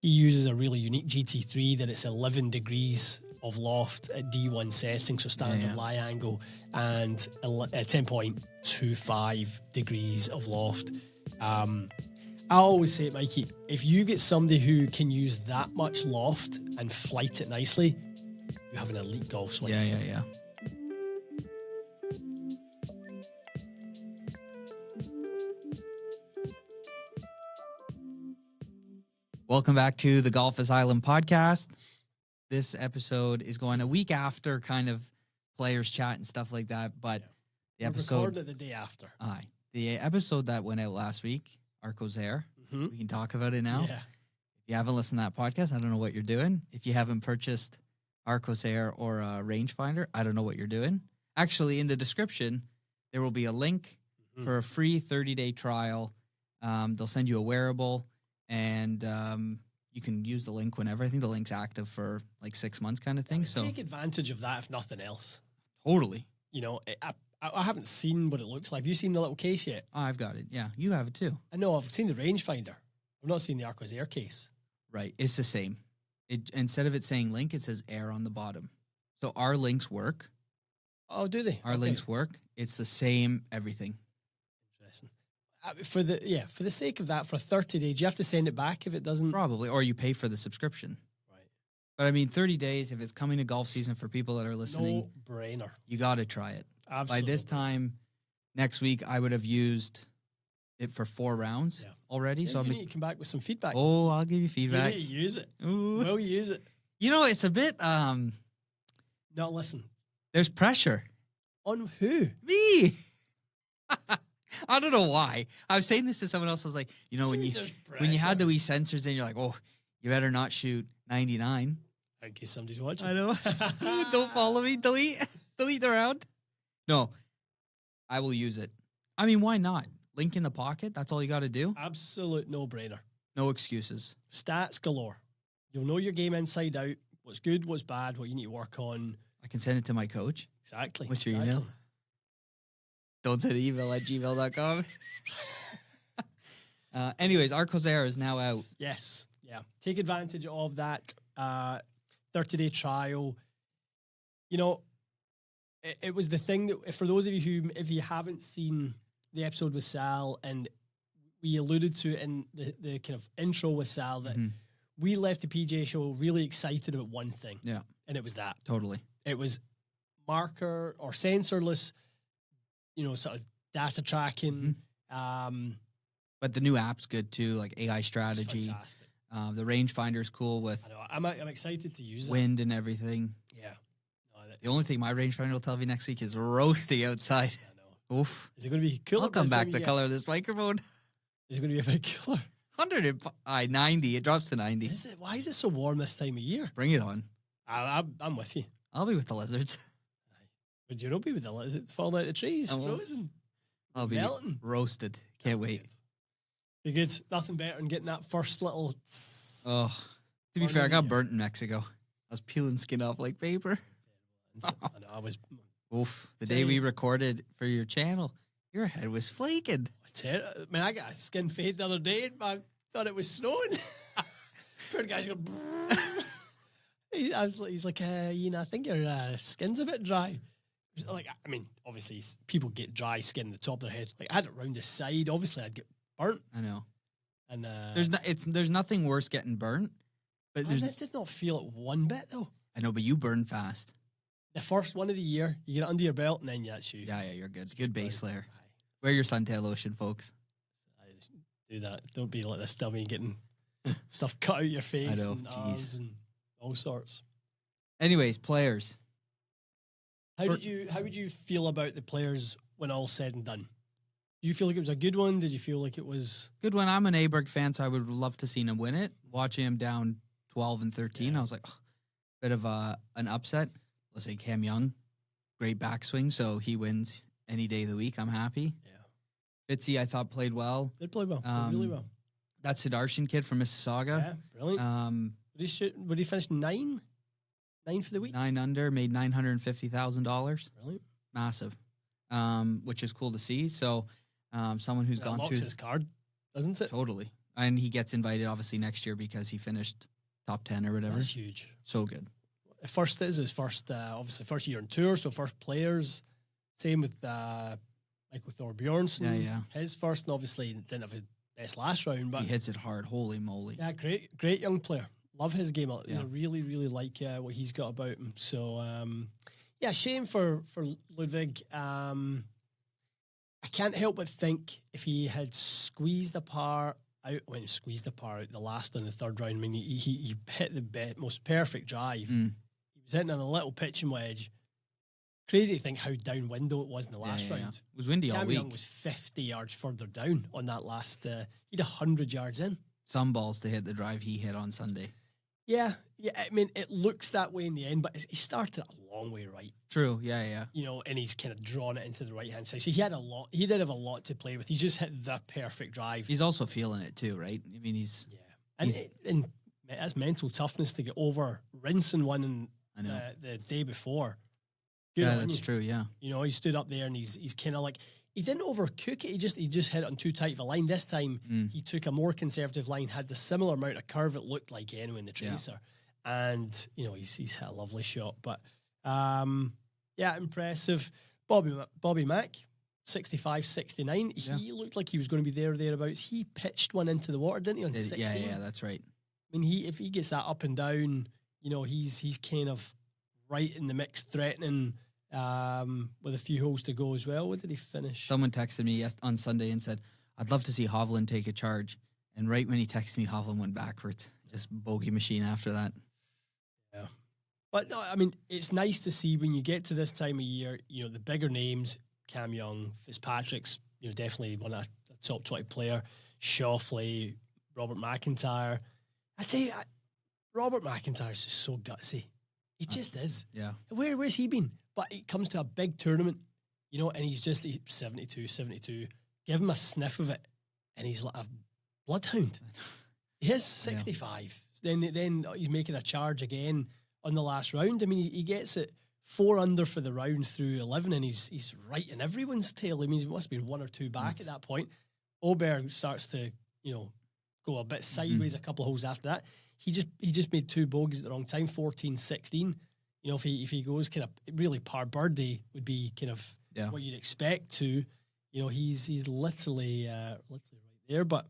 He uses a really unique GT3 that it's 11 degrees of loft at D1 setting, so standard lie angle, and 10.25 degrees of loft. I always say it, Mikey, if you get somebody who can use that much loft and flight it nicely, you have an elite golf swing. Yeah. Welcome back to the Golf Asylum podcast. This episode is going a week after kind of players chat and stuff like that, but the episode recorded the day after. The episode that went out last week, Arccos Air. Mm-hmm. We can talk about it now. Yeah. If you haven't listened to that podcast, I don't know what you're doing. If you haven't purchased Arccos Air or a rangefinder, I don't know what you're doing. Actually, in the description, there will be a link for a free 30-day trial. They'll send you a wearable, and you can use the link whenever. I think the link's active for like 6 months kind of thing. Yeah, so take advantage of that if nothing else. Totally. You know, I haven't seen what it looks like. Have you seen the little case yet? Oh, I've got it. Yeah, you have it too. I know, I've seen the rangefinder. I've not seen the Arccos Air case. Right. It's the same. Instead of it saying link, it says Air on the bottom. So our links work. Oh, do they? Our links work. It's the same everything. Interesting. For the sake of that, for 30 days, do you have to send it back if it doesn't? Probably, or you pay for the subscription. Right. But I mean, 30 days, if it's coming to golf season for people that are listening, no brainer. You got to try it. Absolutely. By this time next week, I would have used it for 4 rounds already. Yeah, so you need to come back with some feedback. Oh, I'll give you feedback. You need to use it. Ooh. Will you use it? You know, it's a bit, Not listen. there's pressure. On who? Me. I don't know why. I was saying this to someone else. I was like, you know, when you had the wee sensors in, you're like, oh, you better not shoot 99. In case somebody's watching. I know. Don't follow me. Delete the round. No, I will use it. I mean, why not? Link in the pocket. That's all you got to do. Absolute no-brainer. No excuses. Stats galore. You'll know your game inside out. What's good, what's bad, what you need to work on. I can send it to my coach. Exactly. What's your email? Don't send an email at gmail.com. Anyways, Arccos Air is now out. Yes. Yeah. Take advantage of that 30-day trial. You know, it was the thing that, for those of you who, if you haven't seen the episode with Sal, and we alluded to it in the kind of intro with Sal, that we left the PGA show really excited about one thing. Yeah. And it was that. Totally. It was marker or sensorless, you know, sort of data tracking. But the new app's good too, like AI strategy. Fantastic. The rangefinder's cool with I know. I'm excited to use wind and everything. Yeah. No, the only thing my rangefinder will tell me next week is roasting outside. I know. Oof. Is it going to be cooler? I'll come back the color of this microphone. Is it going to be a bit cooler? 90. It drops to 90. Is it? Why is it so warm this time of year? Bring it on. I'm with you. I'll be with the lizards. Would you not be with the lizards falling out of the trees, frozen? I'll be melting. Roasted. Can't wait. Be good. Nothing better than getting that first little. Oh, to be fair, I got burnt in Mexico. I was peeling skin off like paper. I know, I was. Oof. The day we recorded for your channel, your head was flaking. I mean, I got a skin fade the other day, and I thought it was snowing. Poor guy's going. He's like, Ian, I think your skin's a bit dry. Like, I mean, obviously, people get dry skin on the top of their head. Like, I had it round the side. Obviously, I'd get burnt. I know. And there's nothing worse getting burnt. But I did not feel it one bit though. I know, but you burn fast. The first one of the year, you get it under your belt, and then that's you. Yeah, you're good. Good base layer. Wear your suntan lotion, folks. I just do that. Don't be like this dummy getting stuff cut out your face and arms and all sorts. Anyways, players. How would you feel about the players when all's said and done? Did you feel like it was a good one? Did you feel like it was good one? I'm an Aberg fan, so I would love to see him win it. Watching him down 12 and 13, I was like, bit of an upset. Let's say Cam Young, great backswing, so he wins any day of the week. I'm happy. Yeah. Fitzy, I thought played well. Did play well. Played really well. That Sudarshan kid from Mississauga. Yeah, brilliant. Would he finish 9? 9 for the week? 9 under, made $950,000. Brilliant. Massive. Which is cool to see. So someone who's gone through his card, doesn't it? Totally. And he gets invited obviously next year because he finished top 10 or whatever. That's huge. So good. First is his first, obviously first year on tour, so first players. Same with like with Thor Bjornsson. Yeah. His first, and obviously didn't have his best last round, but He hits it hard. Holy moly. yeah, great young player. Love his game. Yeah. Really like what he's got about him. So yeah, shame for Ludwig. I can't help but think if he had squeezed the par out, the last in the third round. I mean, he hit the most perfect drive. He was hitting on a little pitching wedge. Crazy to think how downwind it was in the last round. It was windy all Cam week. Young was 50 yards further down on that last. He'd 100 yards in. Some balls to hit the drive he hit on Sunday. Yeah. I mean, it looks that way in the end, but he started a long way right. True. Yeah. You know, and he's kind of drawn it into the right hand side. So he had a lot. He did have a lot to play with. He's just hit the perfect drive. He's also feeling it too, right? I mean, and that's mental toughness to get over rinsing one in the day before. Good on that's you. true. Yeah. You know, he stood up there and he's kind of like, he didn't overcook it. He just hit it on too tight of a line. This time he took a more conservative line, had the similar amount of curve it looked like anyway in the tracer, and you know he's hit a lovely shot. But yeah, impressive. Bobby Mack, 65, 69. He looked like he was going to be there or thereabouts. He pitched one into the water, didn't he? On 16. Yeah, that's right. I mean, if he gets that up and down, you know, he's kind of right in the mix, threatening. With a few holes to go as well. What did he finish? Someone texted me on Sunday and said, I'd love to see Hovland take a charge. And right when he texted me, Hovland went backwards. Just bogey machine after that. Yeah. But no, I mean, it's nice to see when you get to this time of year, you know, the bigger names, Cam Young, Fitzpatrick's, you know, definitely one of a top 20 player, Schauffele, Robert McIntyre. I tell you, Robert McIntyre's just so gutsy. He just is. Yeah. Where's he been? But it comes to a big tournament, you know, and he's 72. Give him a sniff of it, and he's like a bloodhound. He is 65. Yeah. Then he's making a charge again on the last round. I mean, he gets it 4 under for the round through 11, and he's right in everyone's tail. I mean, he must have been 1 or 2 back at that point. Oberg starts to, you know, go a bit sideways a couple of holes after that. He just made 2 bogeys at the wrong time, 14, 16. You know, if he goes kind of really par birdie would be kind of what you'd expect to. You know, he's literally right there. But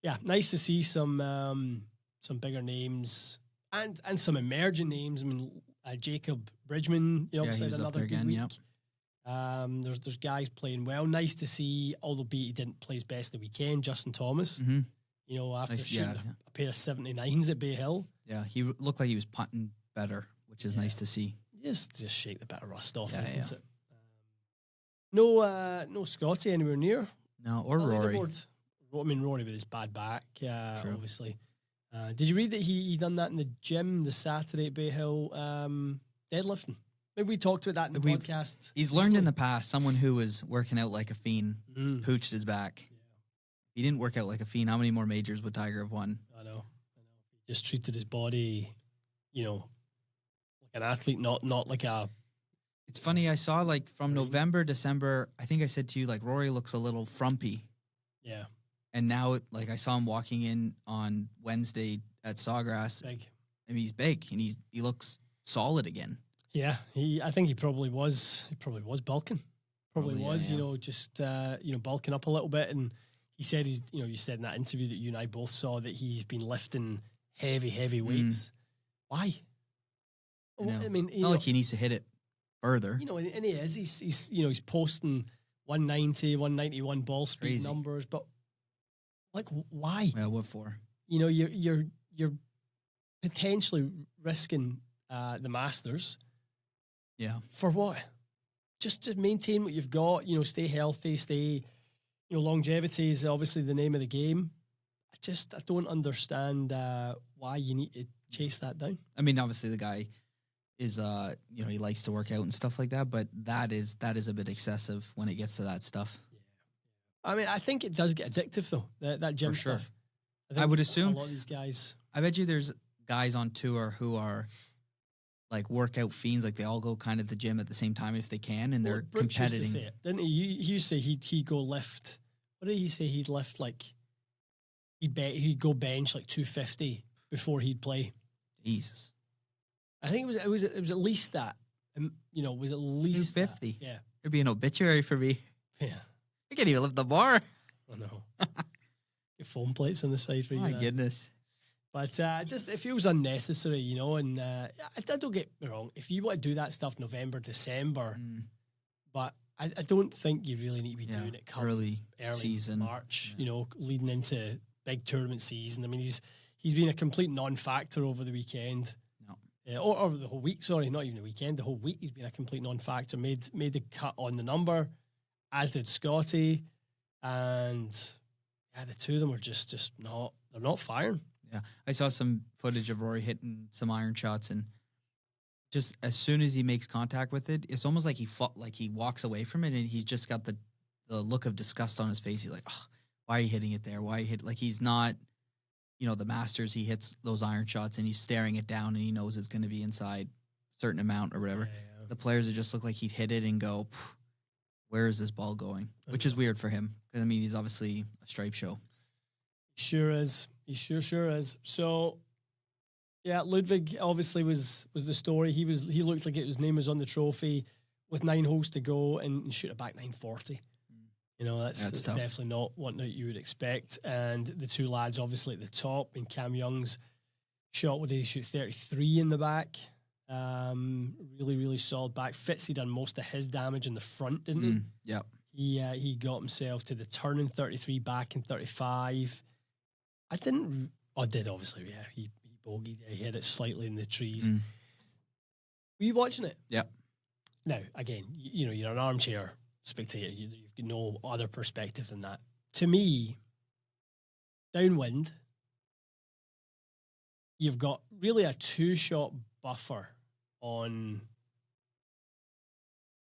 yeah, nice to see some bigger names and some emerging names. I mean, Jacob Bridgman, you know, had another good week. There's guys playing well. Nice to see, albeit he didn't play his best the weekend. Justin Thomas, you know, after shooting a pair of 79s at Bay Hill. Yeah, he looked like he was putting better, which is nice to see. Just shake the bit of rust off, isn't it? No Scotty anywhere near. No, or Rory. I mean, Rory with his bad back, obviously. Did you read that he done that in the gym the Saturday at Bay Hill, deadlifting? Maybe we talked about that in the podcast. He's learned in the past, someone who was working out like a fiend pooched his back. Yeah. He didn't work out like a fiend. How many more majors would Tiger have won? I know. He just treated his body, you know, like an athlete, not like a... It's funny, I saw like from November, December, I think I said to you, like Rory looks a little frumpy. Yeah. And now, like I saw him walking in on Wednesday at Sawgrass. Big. I mean, he's big and he looks solid again. Yeah, I think he probably was bulking. Probably was, you know, just you know, bulking up a little bit. And he said you said in that interview that you and I both saw that he's been lifting heavy weights. Why? I mean, not like he needs to hit it further. You know, and he is. He's posting 190, 191 ball speed numbers, but like why? Yeah, what for? You know, you're potentially risking the Masters. Yeah. For what? Just to maintain what you've got, you know, stay healthy, you know, longevity is obviously the name of the game. I don't understand why you need to chase that down. I mean, obviously the guy is, you know, he likes to work out and stuff like that, but that is a bit excessive when it gets to that stuff. Yeah. I mean, I think it does get addictive though, that gym stuff. I would assume. A lot of these guys. I bet you there's guys on tour who are like workout fiends, like they all go kind of to the gym at the same time if they can, and they're competing. Used to say it, didn't he? He used to say he'd go lift. What did he say? He'd lift like he'd go bench like 250 before he'd play. Jesus. I think it was at least that. You know, it was at least 250. That. Yeah. There'd be an obituary for me. Yeah. I can't even lift the bar. I know. Get foam plates on the side for you. My goodness. But just it feels unnecessary, you know. And I don't get me wrong. If you want to do that stuff November, December, but I don't think you really need to be doing it come early season, March. You know, leading into big tournament season. I mean, he's been a complete non-factor over the weekend. No, or the whole week. Sorry, not even the weekend. The whole week he's been a complete non-factor. Made the cut on the number, as did Scotty, and yeah, the two of them are just not. They're not firing. Yeah, I saw some footage of Rory hitting some iron shots, and just as soon as he makes contact with it, it's almost like he walks away from it, and he's just got the look of disgust on his face. He's like, oh, "Why are you hitting it there? Why are you hit?" Like he's not, you know, the Masters. He hits those iron shots, and he's staring it down, and he knows it's going to be inside a certain amount or whatever. Yeah. The players that just look like he'd hit it and go, "Where is this ball going?" Which is weird for him because I mean he's obviously a stripe show. Sure is. He sure is. So, yeah, Ludwig obviously was the story. He looked like his name was on the trophy with 9 holes to go and shoot it back 940. You know, that's definitely not what you would expect. And the two lads obviously at the top, and Cam Young's shot, would he shoot 33 in the back? Really, really solid back. Fitzy done most of his damage in the front, didn't he? Yep. He got himself to the turn in 33, back in 35. I did obviously, yeah. He bogeyed, he hit it slightly in the trees. Were you watching it? Yep. Now, again, you know, you're an armchair spectator. You've got no other perspective than that. To me, downwind, you've got really a 2-shot buffer on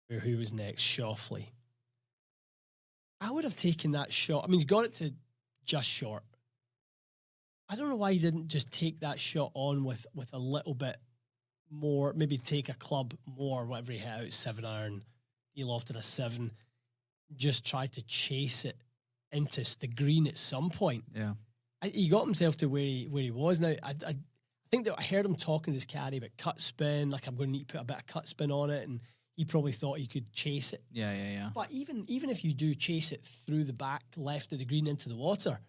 who was next, Shoffley. I would have taken that shot. I mean, he's got it to just short. I don't know why he didn't just take that shot on with a little bit more, maybe take a club more, whatever he hit out, 7-iron, he lofted a 7, just try to chase it into the green at some point. Yeah. He got himself to where he was. Now, I think that I heard him talking to his caddy about cut spin, like I'm going to need to put a bit of cut spin on it, and he probably thought he could chase it. Yeah. But even if you do chase it through the back left of the green into the water,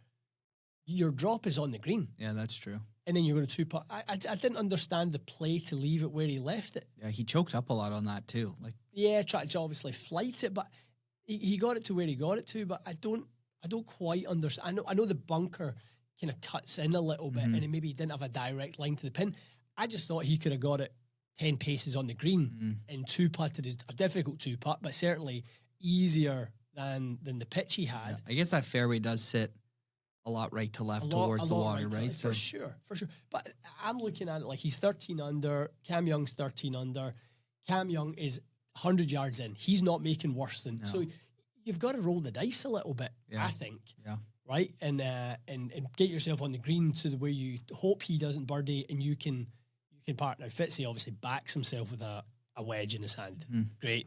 your drop is on the green. Yeah, that's true. And then you're going to 2-putt. I didn't understand the play to leave it where he left it. Yeah, he choked up a lot on that too. Like, yeah, tried to obviously flight it, but he got it to where he got it to. But I don't quite understand. I know the bunker kind of cuts in a little bit, and maybe he didn't have a direct line to the pin. I just thought he could have got it 10 paces on the green and 2-putted a difficult 2-putt, but certainly easier than the pitch he had. Yeah, I guess that fairway does sit a lot right to left towards the water, right? For sure. But I'm looking at it like he's 13 under. Cam Young's 13 under. Cam Young is 100 yards in. He's not making worse than. No. So you've got to roll the dice a little bit, I think. Yeah. Right? And get yourself on the green to the way you hope he doesn't birdie and you can part. Now, Fitzy obviously backs himself with a wedge in his hand. Great.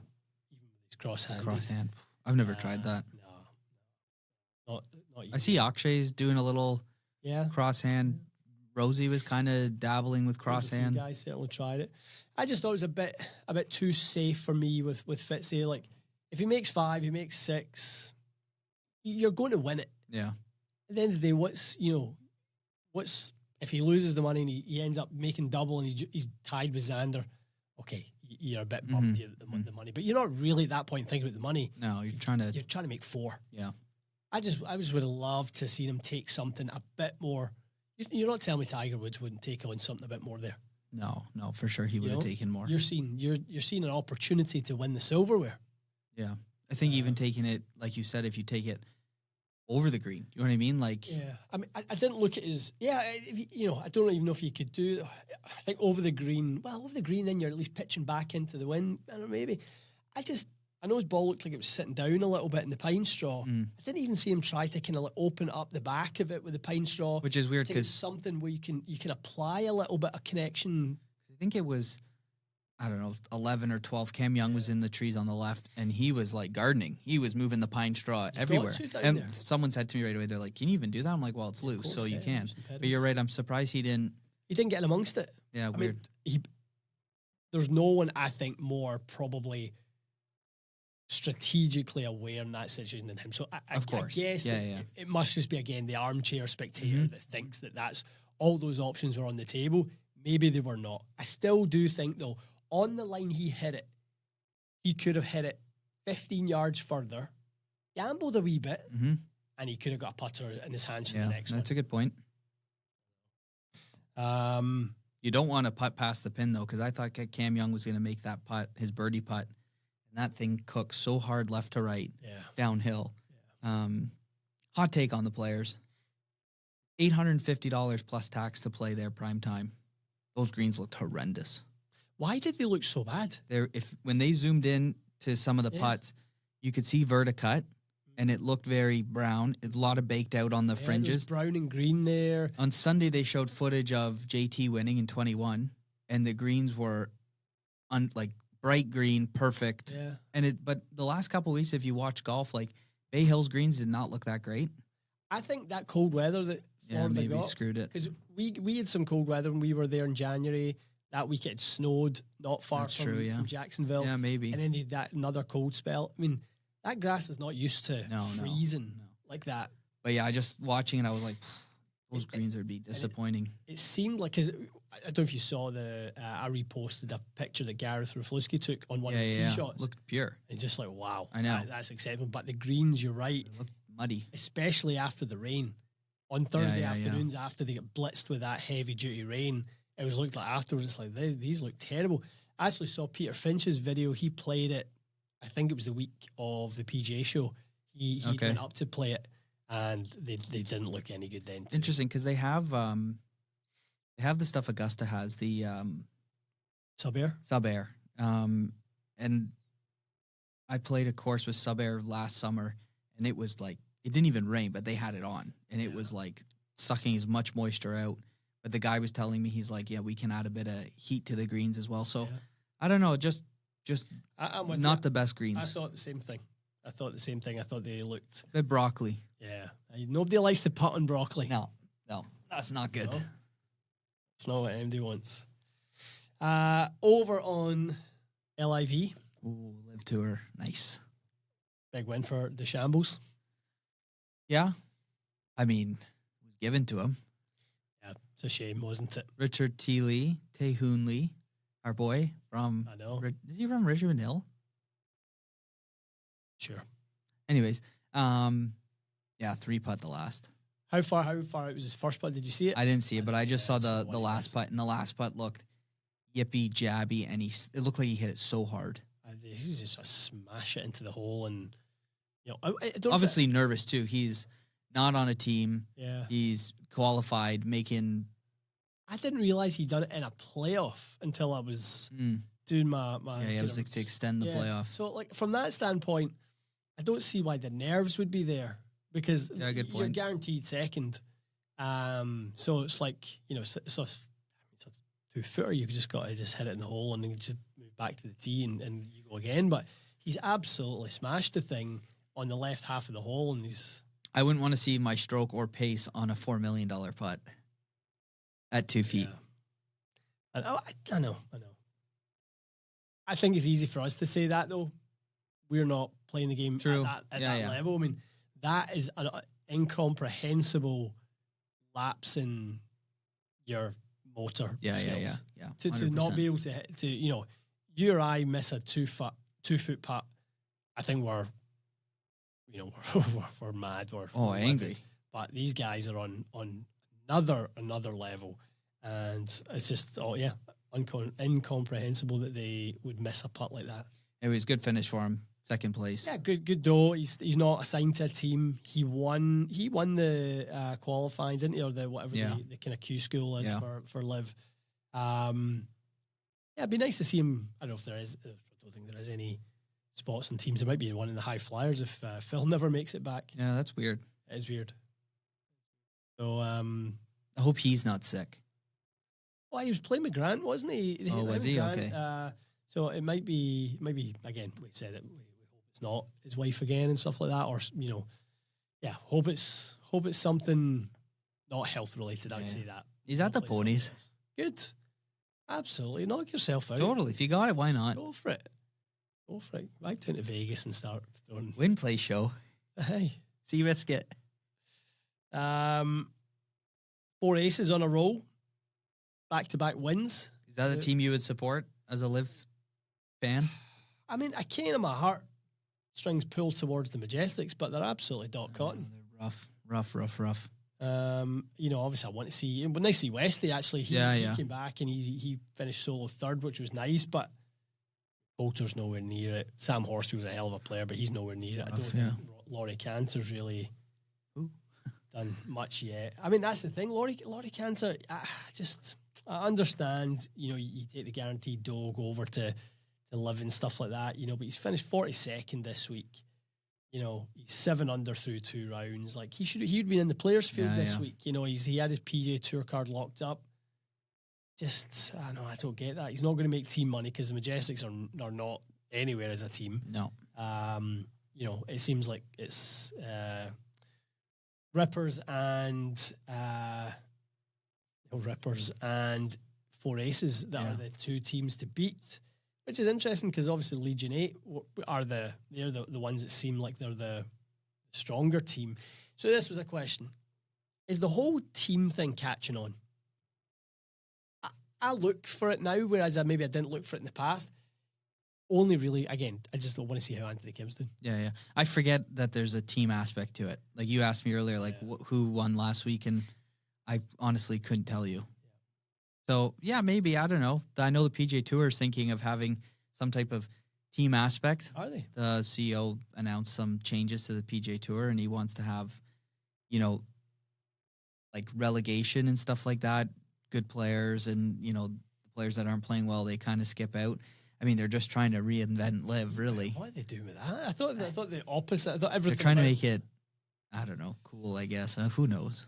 Even with his crosshand. I've never tried that. No. Not I see Akshay's doing a little crosshand. Rosie was kind of dabbling with crosshand. You guys certainly tried it. I just thought it was a bit too safe for me with Fitzy. Like, if he makes 5, he makes 6, you're going to win it. Yeah. At the end of the day, what's if he loses the money and he ends up making double and he's tied with Xander? Okay, you're a bit bummed at the money, but you're not really at that point thinking about the money. No, you're trying to make 4. Yeah. I just would have loved to see him take something a bit more. You're not telling me Tiger Woods wouldn't take on something a bit more there. No, for sure he would have taken more. You're seeing an opportunity to win the silverware. Yeah, I think even taking it, like you said, if you take it over the green, you know what I mean? Like, yeah, I mean, I didn't look at his. Yeah, I don't even know if you could do. I think over the green. Well, over the green, then you're at least pitching back into the wind. I don't know, maybe. I know his ball looked like it was sitting down a little bit in the pine straw. I didn't even see him try to kind of like open up the back of it with the pine straw, which is weird because something where you can apply a little bit of connection. I think it was I don't know, 11 or 12. Cam Young was in the trees on the left, and he was like gardening. He was moving the pine straw everywhere. And someone said to me right away, they're like, "Can you even do that?" I'm like, "Well, it's loose, so you can." But you're right. I'm surprised he didn't. He didn't get in amongst it. Yeah, weird. There's no one, I think, more probably strategically aware in that situation than him. So I guess it must just be, again, the armchair spectator that thinks that that's all those options were on the table. Maybe they were not. I still do think, though, on the line he hit it, he could have hit it 15 yards further, gambled a wee bit, and he could have got a putter in his hands for the next one. That's a good point. You don't want to putt past the pin, though, because I thought Cam Young was going to make that putt, his birdie putt, and that thing cooks so hard left to right, downhill. Yeah. Hot take on the players. $850 plus tax to play their prime time. Those greens looked horrendous. Why did they look so bad? When they zoomed in to some of the putts, you could see verticut, and it looked very brown. A lot of baked out on the fringes. There's brown and green there. On Sunday, they showed footage of JT winning in 21, and the greens were like bright green, perfect. Yeah. But the last couple of weeks, if you watch golf, like Bay Hills greens did not look that great. I think that cold weather that maybe screwed it, because we had some cold weather when we were there in January. That week it had snowed not far from Jacksonville. Yeah, maybe. And then they had that another cold spell. I mean, that grass is not used to freezing like that. But yeah, just watching it, I was like, those greens would be disappointing. It seemed like, because I don't know if you saw I reposted a picture that Gareth Rafalski took on one of the tee shots. Looked pure. And just like, wow, I know. That's acceptable. But the greens, you're right. They looked muddy. Especially after the rain. On Thursday afternoons, after they get blitzed with that heavy duty rain, it was looked like afterwards, it's like, these look terrible. I actually saw Peter Finch's video. He played it, I think it was the week of the PGA show. He went up to play it, and they didn't look any good then. Interesting, because they have the stuff Augusta has, the Sub Air. And I played a course with Sub Air last summer, and it was like, it didn't even rain, but they had it on, and it was like sucking as much moisture out. But the guy was telling me, he's like, we can add a bit of heat to the greens as well. So I don't know, just not the best greens. I thought the same thing. I thought they looked a bit broccoli. Yeah, nobody likes to putt on broccoli. No, that's not good. No. It's not what MD wants. Over on LIV. Ooh, Live Tour, nice. Big win for the Shambles. Yeah, I mean, it was given to him. Yeah, it's a shame, wasn't it? Richard T. Lee, Tae-Hoon Lee, our boy from... I know. Is he from Richmond Hill? Sure. Anyways, 3-putt the last. How far out was his first putt? Did you see it? I didn't see it, but I just saw the last putt, and the last putt looked yippy, jabby, and it looked like he hit it so hard. He's just smash it into the hole, and obviously nervous too. He's not on a team. Yeah, he's qualified, making. I didn't realize he'd done it in a playoff until I was doing my. Yeah, it was like to extend the playoff. So, like from that standpoint, I don't see why the nerves would be there, because you're guaranteed second. So it's like, it's a 2-footer. You just got to just hit it in the hole and then just move back to the tee and you go again. But he's absolutely smashed the thing on the left half of the hole, and I wouldn't want to see my stroke or pace on a $4 million putt at 2 feet. Yeah. I know. I think it's easy for us to say that, though. We're not playing the game at that level. I mean, that is an incomprehensible lapse in your motor skills. Yeah. To not be able to hit, you or I miss a 2-foot putt, I think we're mad. We're angry. But these guys are on another level, and it's just incomprehensible that they would miss a putt like that. It was a good finish for him. Second place. Yeah, good though. He's not assigned to a team. He won the qualifying, didn't he? Or the whatever the kind of Q school is for LIV. It'd be nice to see him. I don't know if there is. I don't think there is any spots and teams. There might be one in the high flyers if Phil never makes it back. Yeah, that's weird. It is weird. So I hope he's not sick. Well, he was playing with Grant, wasn't he? Was he? Grant, okay. So it might be again. We said it. We hope it's not his wife again and stuff like that, or hope it's something not health related. I'd say that. He's at the Hopefully ponies. something else. Good, absolutely. Knock yourself out. Totally. If you got it, why not? Go for it. Go for it. Back down to Vegas and start throwing. Win play show. Hey. Seabiscuit. 4 aces on a roll. Back-to-back wins. Is that the team you would support as a LIV fan? I mean, I can't in my heart strings pull towards the Majestics, but they're absolutely dot cotton. They're rough. Obviously I want to see, but nice to see Westy actually. He came back and he finished solo third, which was nice, but Poulter's nowhere near it. Sam Horsfield's a hell of a player, but he's nowhere near it. I don't think Laurie Cantor's really done much yet. I mean, that's the thing. Laurie Cantor, I understand, you take the guaranteed dough, go over to LIV and stuff like that, but he's finished 42nd this week. He's 7 under through 2 rounds. Like he'd been in the players field this week. He had his PGA Tour card locked up. I don't get that. He's not going to make team money because the Majestics are not anywhere as a team. No. It seems like it's Rippers and 4 aces that are the 2 teams to beat. Which is interesting because obviously Legion 8 are the ones that seem like they're the stronger team. So this was a question. Is the whole team thing catching on? I look for it now, whereas maybe I didn't look for it in the past. Only really, again, I just don't want to see how Anthony Kim's doing. Yeah. I forget that there's a team aspect to it. Like you asked me earlier, who won last week, and I honestly couldn't tell you. So, maybe, I don't know. I know the PGA Tour is thinking of having some type of team aspect. Are they? The CEO announced some changes to the PGA Tour, and he wants to have, like relegation and stuff like that. Good players and, the players that aren't playing well, they kind of skip out. I mean, they're just trying to reinvent LIV, really. What are they doing with that? I thought the opposite. I thought everything. They're trying to make it, I don't know, cool, I guess. Who knows?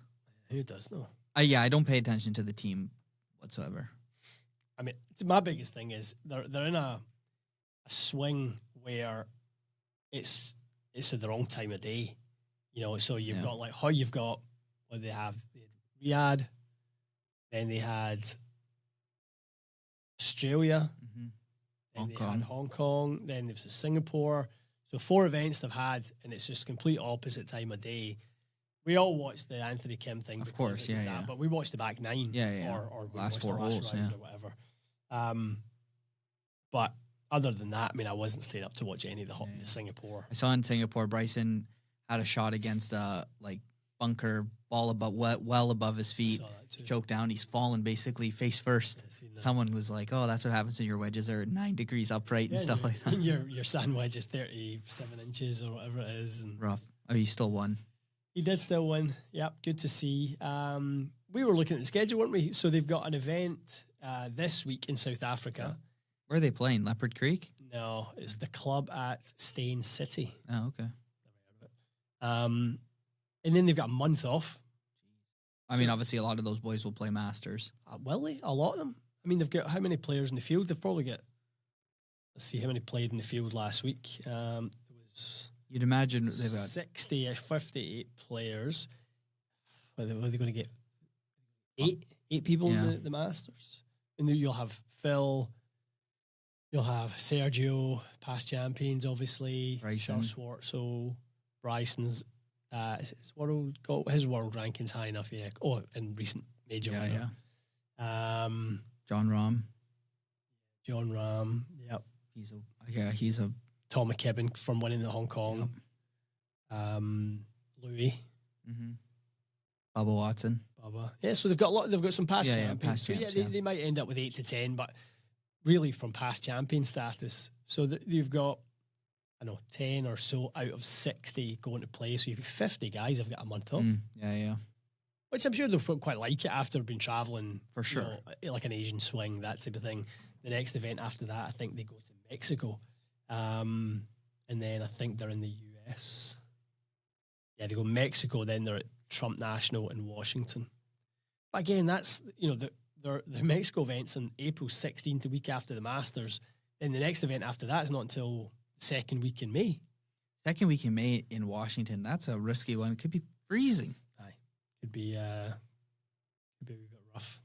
Who does know? I don't pay attention to the team whatsoever. I mean, my biggest thing is they're in a swing where it's at the wrong time of day, So you've got what they have. They had Riyadh, then they had Australia, then they had Hong Kong, then there was Singapore. So 4 events they've had, and it's just complete opposite time of day. We all watched the Anthony Kim thing, of course, that, but we watched the back 9, or we last watched 4 the holes, last round or whatever. But other than that, I mean, I wasn't staying up to watch any of the Singapore. I saw in Singapore, Bryson had a shot against bunker, ball well above his feet, choked down. He's fallen basically face first. Someone was like, "Oh, that's what happens when your wedges are 9 degrees upright and stuff like that." And your sand wedge is 37 inches or whatever it is. And rough. Oh, he still won. He did still win. Yep, good to see. We were looking at the schedule, weren't we? So they've got an event this week in South Africa. Yeah. Where are they playing? Leopard Creek? No, it's the club at Stain City. Oh, okay. And then they've got a month off. I mean, obviously, a lot of those boys will play Masters. Will they? A lot of them? I mean, they've got how many players in the field? They've probably got, let's see, how many played in the field last week? It was... You'd imagine they've got 60, 58 players. Are they going to get 8 people in the Masters? And then you'll have Phil, you'll have Sergio, past champions, obviously. Bryson. Schwartzel, Bryson's his world ranking's high enough, yeah. Oh, in recent major winner. John Rahm. Yep. He's a Tom McKibben from winning the Hong Kong. Yep. Louis. Mm-hmm. Bubba Watson. Yeah, so they've got some past champions. Past champs, they might end up with 8 to 10, but really from past champion status. So you've got 10 or so out of 60 going to play. So you've 50 guys have got a month off. Which I'm sure they'll quite like it after been traveling. For sure. Like an Asian swing, that type of thing. The next event after that, I think they go to Mexico. And then I think they're in the US. Yeah, they go Mexico, then they're at Trump National in Washington. But again, that's, the Mexico events on April 16th, the week after the Masters. Then the next event after that is not until the second week in May. Second week in May in Washington. That's a risky one. It could be freezing. Aye, could be a wee bit rough.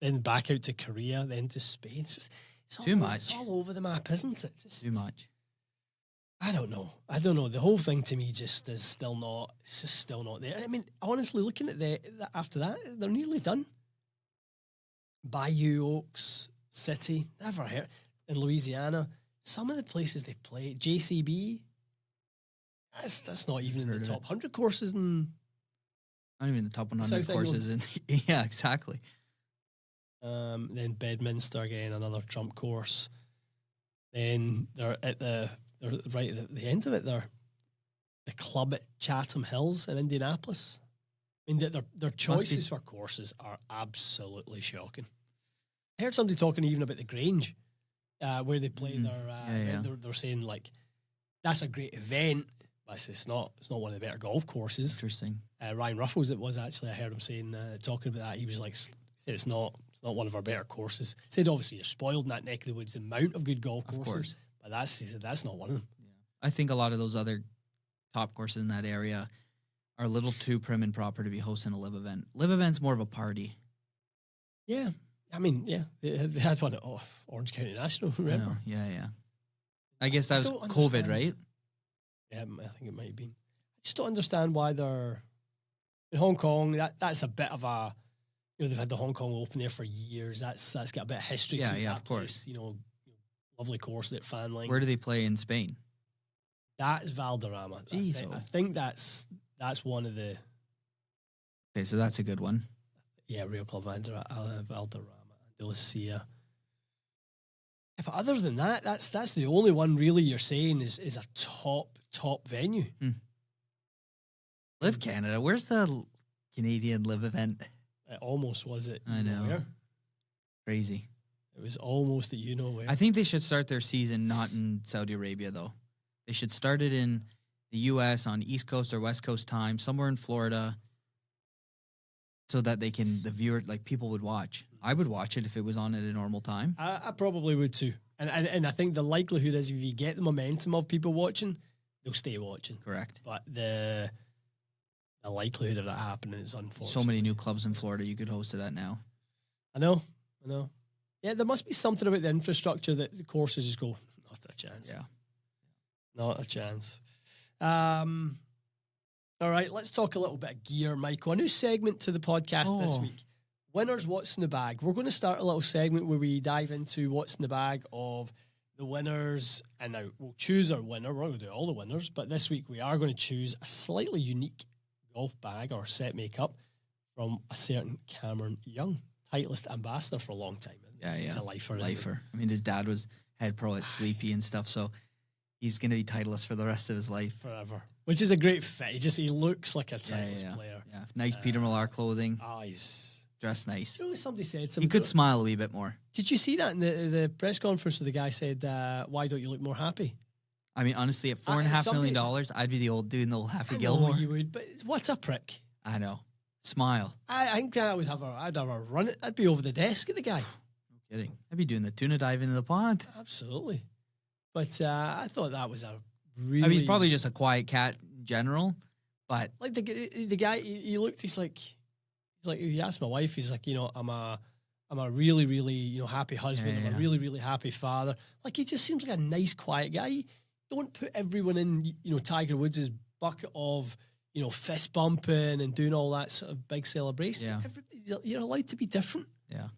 Then back out to Korea, then to Spain. It's too much. It's all over the map, isn't it? Too much. I don't know. The whole thing to me just is still not. It's just still not there. I mean, honestly, looking at after that, they're nearly done. Bayou Oaks City, never heard. In Louisiana, some of the places they play, JCB, that's not even in the top 100 courses. Not even the top 100 courses. Yeah, exactly. Then Bedminster again, another Trump course. Then they're right at the end of it. They're the club at Chatham Hills in Indianapolis. I mean, their choices for courses are absolutely shocking. I heard somebody talking even about the Grange, where they play They're saying like that's a great event, but it's not one of the better golf courses. Interesting. Ryan Ruffles, it was actually. I heard him saying talking about that. He was like, said it's not one of our better courses. Said obviously you're spoiled in that neck of the woods, the amount of good golf courses, but he said that's not one of them. Yeah. I think a lot of those other top courses in that area are a little too prim and proper to be hosting a live event. Live event's more of a party. Yeah. I mean, yeah, they had one at Orange County National, remember? Yeah. I guess that was COVID, right? Yeah, I think it might have been. I just don't understand why they're in Hong Kong. That's a bit of a, they've had the Hong Kong Open there for years. That's got a bit of history to it. Yeah, of course. Lovely course at Fanling. Where do they play in Spain? That is Valderrama. I think that's one of the. Okay, so that's a good one. Yeah, Real Club Valderrama, Andalusia. But other than that, that's the only one really you're saying is a top venue. Live Canada. Where's the Canadian Live event? It almost was it. I know. Where? Crazy. It was almost at where. I think they should start their season not in Saudi Arabia though. They should start it in the U.S. on East Coast or West Coast time, somewhere in Florida, so that people would watch. I would watch it if it was on at a normal time. I probably would too. And I think the likelihood is if you get the momentum of people watching, they'll stay watching. Correct. But the likelihood of that happening is unfortunate. So many new clubs in Florida you could host it at now. I know. Yeah, there must be something about the infrastructure that the courses just go, not a chance. Yeah. Not a chance. All right, let's talk a little bit of gear, Michael. A new segment to the podcast this week. Winners, what's in the bag? We're going to start a little segment where we dive into what's in the bag of the winners. And now we'll choose our winner. We're going to do all the winners. But this week we are going to choose a slightly unique golf bag or set makeup from a certain Cameron Young, Titleist ambassador for a long time. Yeah. He's a lifer. I mean, his dad was head pro at Sleepy and stuff, so he's going to be Titleist for the rest of his life. Forever. Which is a great fit. He looks like a Titleist player. Yeah. Nice Peter Millar clothing. He's dressed nice. Somebody said something. He could smile a wee bit more. Did you see that in the press conference where the guy said, why don't you look more happy? I mean, honestly, at $4.5 million, I'd be doing the old Happy Gilmore. You would, but what a prick. I know. Smile. I think I'd have a run. I'd be over the desk at the guy. No kidding. I'd be doing the tuna dive into the pond. Absolutely. But I thought that was a really... I mean, he's probably just a quiet cat in general, but... Like the guy, he looked, he's like, he asked my wife, he's like, I'm a really, really, happy husband. I'm a really, really happy father. Like, he just seems like a nice, quiet guy. Don't put everyone in, Tiger Woods' bucket of, fist bumping and doing all that sort of big celebration. Yeah. You're allowed to be different. Yeah.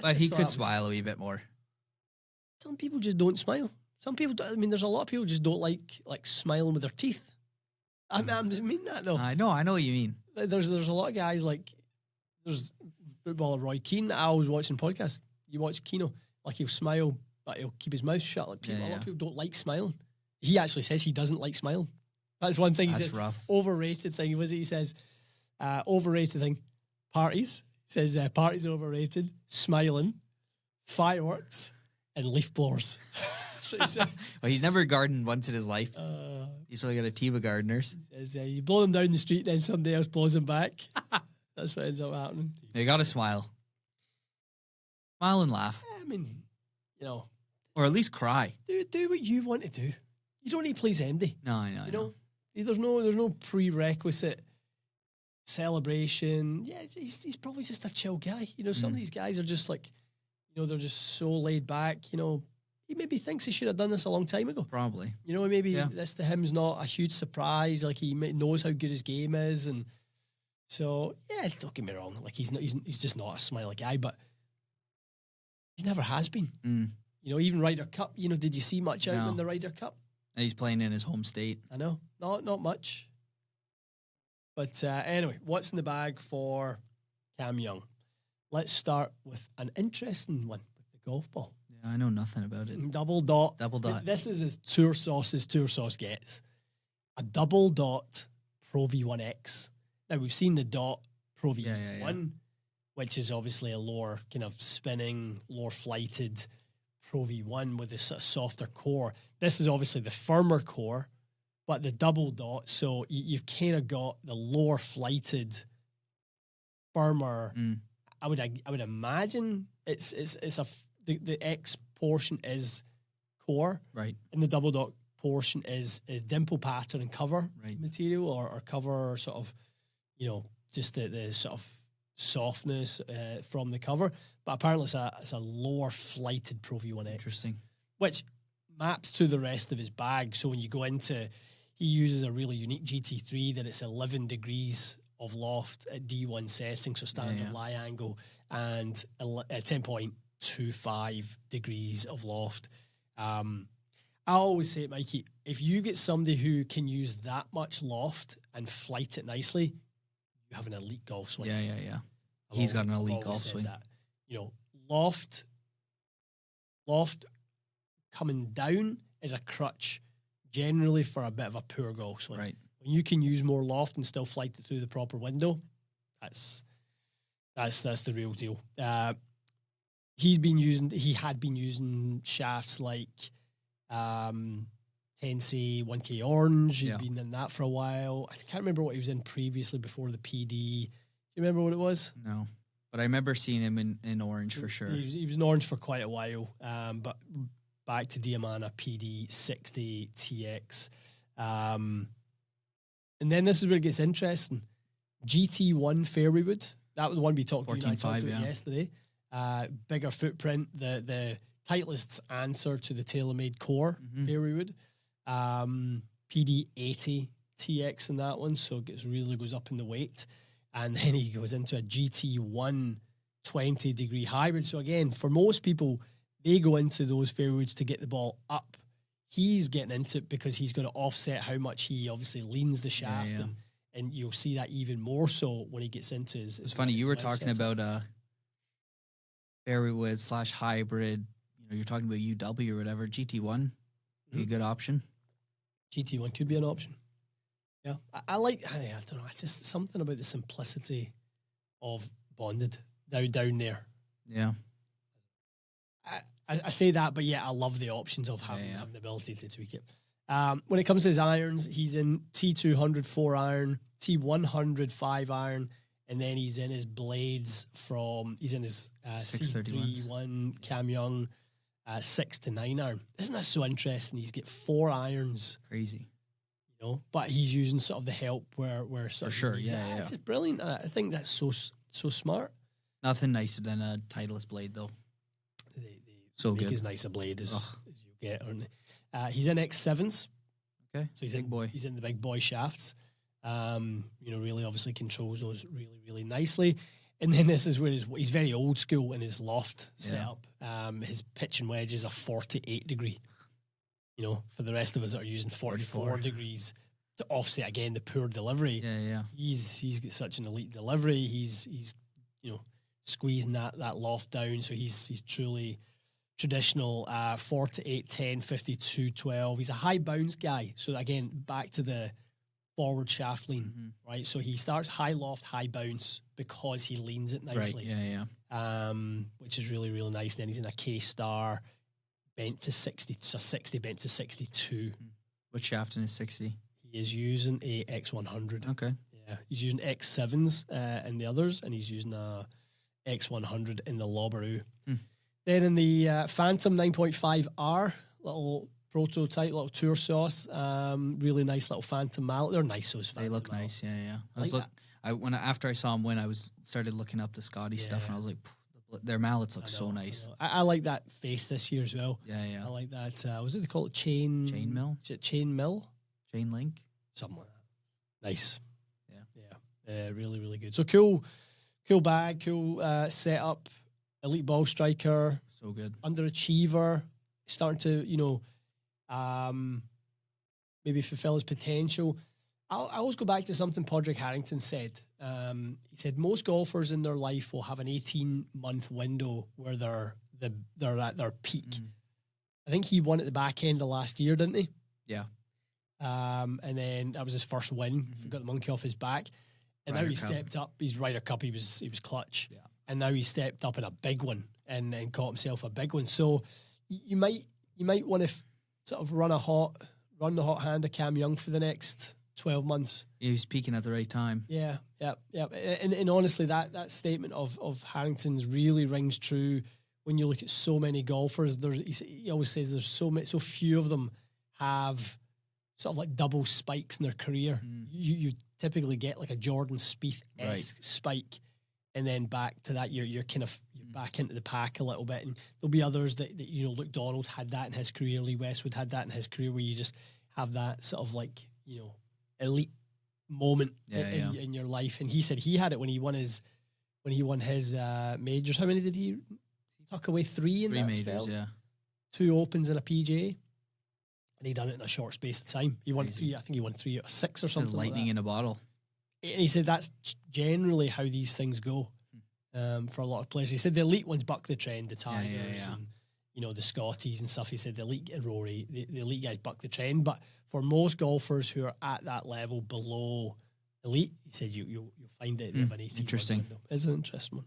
But he could smile a wee bit more. Some people just don't smile. Some people, there's a lot of people just don't like smiling with their teeth. I mean that though. I know what you mean. There's a lot of guys there's footballer Roy Keane that I always watch in podcasts. You watch Keano, he'll smile, but he'll keep his mouth shut. A lot of people don't like smiling. He actually says he doesn't like smiling. That's one thing. That's rough. Overrated thing. He says, overrated thing. Parties. He says parties are overrated. Smiling, fireworks, and leaf blowers. So he said, well, he's never gardened once in his life. He's probably got a team of gardeners. He says, you blow them down the street, then somebody else blows them back. That's what ends up happening. You got to smile. Smile and laugh. I mean, Well, Or at least cry. Do what you want to do. You don't need to please MD. No, I know. You know, there's no prerequisite celebration. Yeah, he's probably just a chill guy. You know, some of these guys are just like, you know, they're just so laid back. You know, he maybe thinks he should have done this a long time ago. Probably. You know, maybe this to him's not a huge surprise. Like he knows how good his game is, and so yeah, don't get me wrong. Like he's just not a smiley guy, but he never has been. You know, even Ryder Cup. You know, did you see much out in the Ryder Cup? And he's playing in his home state. I know, not much. But anyway, what's in the bag for Cam Young? Let's start with an interesting one with the golf ball. Yeah, I know nothing about it. Double dot. Double dot. This is as tour sauce gets. A double dot Pro V1X. Now, we've seen the dot Pro V1, which is obviously a lower kind of spinning, lower flighted Pro V1 with a sort of softer core. This is obviously the firmer core, but the double dot, so you've kind of got the lower flighted, firmer. I would imagine the X portion is core, right, and the double dot portion is dimple pattern and cover material or cover sort of, you know, just the sort of softness from the cover. But apparently it's a lower flighted Pro V1X. Interesting. Which maps to the rest of his bag. So when you go into, he uses a really unique GT3 that it's 11 degrees of loft at D1 setting, so standard lie angle, and 10.25 degrees of loft. I always say it, Mikey, if you get somebody who can use that much loft and flight it nicely, you have an elite golf swing. Yeah. He's got an elite golf swing. That. You know, loft coming down is a crutch generally for a bit of a poor golf swing. Right. When you can use more loft and still flight it through the proper window, that's the real deal. He had been using shafts like 10C 1K Orange. He'd been in that for a while. I can't remember what he was in previously before the PD. Do you remember what it was? No. But I remember seeing him in orange for sure. He was in orange for quite a while. But back to Diamana PD 60 TX. And then this is where it gets interesting. GT1 fairway wood. That was the one we talked about yesterday. Bigger footprint. The Titleist's answer to the TaylorMade Core fairway wood. PD 80 TX in that one. So it really goes up in the weight. And then he goes into a GT1 20-degree hybrid. So again, for most people, they go into those fairways to get the ball up. He's getting into it because he's going to offset how much he obviously leans the shaft. And you'll see that even more so when he gets into his... It's funny, you were talking about fairway wood / hybrid. You know, you're talking about UW or whatever. GT1 be a good option. GT1 could be an option. Yeah, I don't know. It's just something about the simplicity of bonded down there. Yeah. I say that, but yeah, I love the options of having the ability to tweak it. When it comes to his irons, he's in T200 4 iron, T100 5 iron, and then he's in his blades he's in his C31 Cam Young 6 to 9 iron. Isn't that so interesting? He's got 4 irons. Crazy. You know, but he's using sort of the help where sort for of sure, It's just brilliant. I think that's so smart. Nothing nicer than a Titleist blade, though. They so make good. As nice a blade as you get, aren't they? He's in X7s. Okay, so he's big boy. He's in the big boy shafts. You know, really obviously controls those really, really nicely. And then this is where he's very old school in his loft setup. His pitch and wedge is a 48 degree. You know, for the rest of us that are using 44 degrees to offset again the poor delivery. Yeah. He's got such an elite delivery. He's you know, squeezing that loft down. So he's truly traditional 48, 10, 52, 12. He's a high bounce guy. So again, back to the forward shaft lean, right? So he starts high loft, high bounce because he leans it nicely. Right. Yeah. Which is really, really nice. And then he's in a K-Star bent to 60, so 60 bent to 62. What shaft in his 60? He is using a X100. Okay. Yeah, he's using X7s in the others, and he's using a X100 in the Lobberoo. Then in the Phantom 9.5R, little prototype, little tour sauce, really nice little Phantom mallet. They're nice, those Phantom They look mallets. nice. Yeah. I like that. After I saw them win, started looking up the Scotty stuff, and I was like, their mallets look so nice. I like that face this year as well. Yeah. I like that. Was it they call it chain mill? Chain mill? Chain link? Something like that. Nice. Yeah. Really, really good. So cool bag, cool setup. Elite ball striker. So good. Underachiever. Starting to, maybe fulfill his potential. I always go back to something Padraig Harrington said. He said most golfers in their life will have an 18-month window where they're at their peak. I think he won at the back end of last year, didn't he? Yeah. And then that was his first win. Got the monkey off his back, and now he stepped up. His Ryder Cup, he was clutch. Yeah. And now he stepped up in a big one and caught himself a big one. So you might want to sort of run the hot hand of Cam Young for the next 12 months. He was peaking at the right time. Yeah. And honestly, that statement of Harrington's really rings true when you look at so many golfers. He always says there's so few of them have sort of like double spikes in their career. You typically get like a Jordan Spieth-esque spike, and then back to that, you're kind of back into the pack a little bit. And there'll be others that Luke Donald had that in his career, Lee Westwood had that in his career, where you just have that sort of like, elite moment in your life. And he said he had it when he won his majors. How many did he tuck away? Three in that majors, spell? yeah. 2 Opens and a PGA. And he done it in a short space of time. He won 3. I think he won 3 out of 6 or something. Lightning like in a bottle. And he said that's generally how these things go for a lot of players. He said the elite ones buck the trend, the Tigers and the Scotties and stuff. He said the elite and Rory, the elite guys buck the trend. But for most golfers who are at that level below elite, he said you'll find it. They have an 18 interesting. window. It's an interesting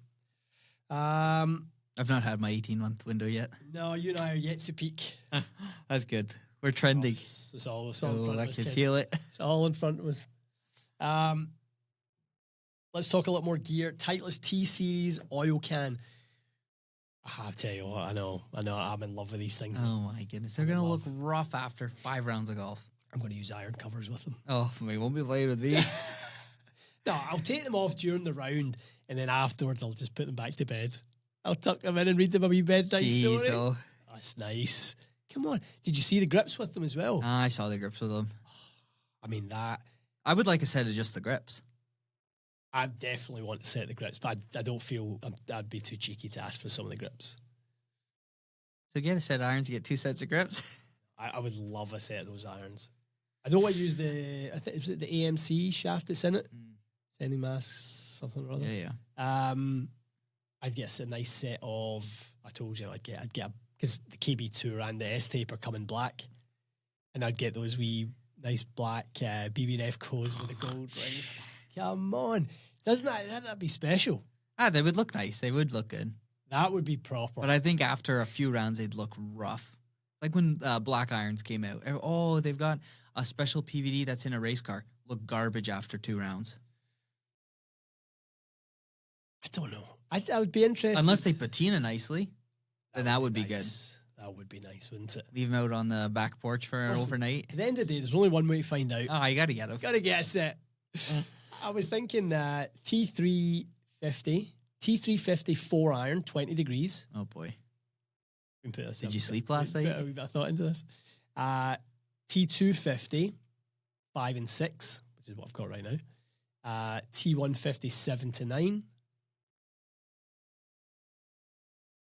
one. I've not had my 18-month window yet. No, you and I are yet to peak. That's good. We're trending. It's all in front of I us, can kids. feel it. It's all in front of us. Let's talk a little more gear. Titleist T-Series oil can. I'll tell you what, I know. I'm in love with these things. Oh my goodness. They're going to look rough after 5 rounds of golf. I'm going to use iron covers with them. Oh, we won't be playing with these. No, I'll take them off during the round, and then afterwards I'll just put them back to bed. I'll tuck them in and read them a wee bedtime story. Oh. That's nice. Come on. Did you see the grips with them as well? I saw the grips with them. I mean, that... I would like a set of just the grips. I definitely want to set the grips, but I don't feel I'd be too cheeky to ask for some of the grips. So get a set of irons, you get 2 sets of grips. I would love a set of those irons. I don't want to use I think is it the AMC shaft that's in it? Sending masks, something or other. Yeah. I'd get a nice set of. I told you I'd get because the KB2 and the S-Tape are coming black, and I'd get those wee nice black BB&F codes with the gold rings. Come on, doesn't that be special? They would look nice. They would look good. That would be proper. But I think after a few rounds, they'd look rough. Like when black irons came out. Oh, they've got a special PVD that's in a race car. Look garbage after 2 rounds. I don't know. I would be interested. Unless they patina nicely, then that would be good. That would be nice, wouldn't it? Leave them out on the back porch for overnight. At the end of the day, there's only one way to find out. Oh, you got to get them. Got to get a set. I was thinking that T350 4 iron, 20 degrees. Oh, boy. Did you sleep last night? Put a wee bit of thought into this. T250, 5 and 6, which is what I've got right now. T150, 7 to 9.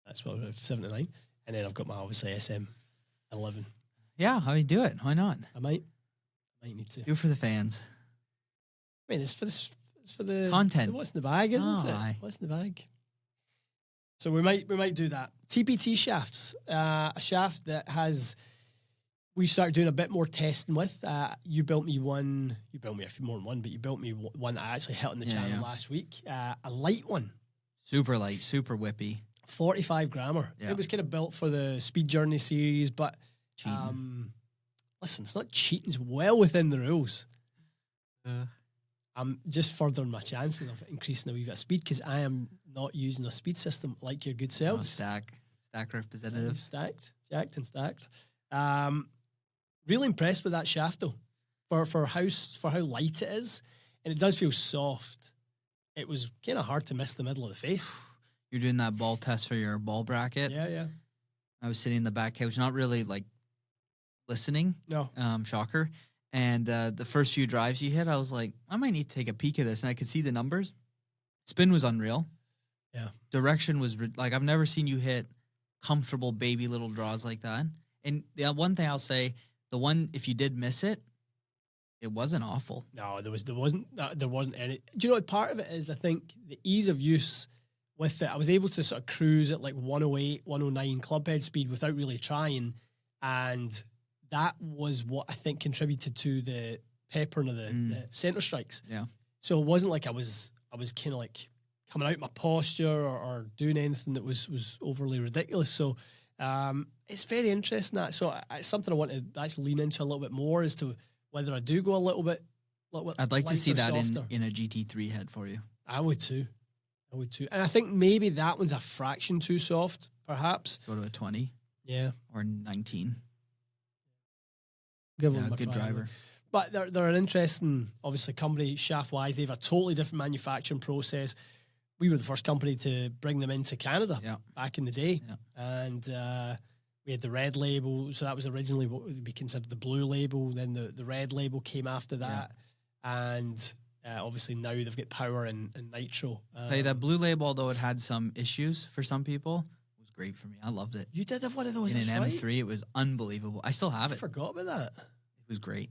That's what 7 to 9. And then I've got my obviously SM11. Yeah, I mean, do it. Why not? I might need to. Do it for the fans. I mean, it's for the content. What's in the bag, isn't it? Aye. What's in the bag? So we might do that. TPT shafts, a shaft that we started doing a bit more testing with. You built me one. You built me a few more than one, but you built me one that I actually hit on the channel last week. A light one. Super light, super whippy. 45 grammer. Yeah. It was kind of built for the Speed Journey series, but cheating. Listen, it's not cheating. It's well within the rules. I'm just furthering my chances of increasing a wee bit of speed because I am not using a speed system like your good selves. Stack Stack representative. Stacked, jacked and stacked. Really impressed with that shaft though, for how light it is, and it does feel soft. It was kind of hard to miss the middle of the face. You're doing that ball test for your ball bracket. Yeah. I was sitting in the back couch, not really like listening. No. Shocker. And the first few drives you hit, I was like, I might need to take a peek at this, and I could see the numbers. Spin was unreal. Yeah. Direction was like I've never seen you hit comfortable baby little draws like that. And the one thing I'll say, the one if you did miss it, it wasn't awful. No, there wasn't any. Do you know what part of it is? I think the ease of use with it. I was able to sort of cruise at like 108, 109 club head speed without really trying, and that was what I think contributed to the peppering of the center strikes. Yeah. So it wasn't like I was kind of like coming out of my posture or doing anything that was overly ridiculous. So it's very interesting that. So it's something I want to actually lean into a little bit more as to whether I do go a little bit. I'd like to see that softer. in a GT3 head for you. I would too. And I think maybe that one's a fraction too soft, perhaps. Go to a 20. Yeah. Or 19. Give them a good try. driver. But they're an interesting, obviously, company, shaft-wise. They have a totally different manufacturing process. We were the first company to bring them into Canada back in the day. Yeah. And we had the red label. So that was originally what would be considered the blue label. Then the red label came after that. Yeah. And obviously now they've got power and nitro. That blue label, although it had some issues for some people, was great for me. I loved it. You did have one of those in an M3. It was unbelievable. I still have it. I forgot about that. It was great.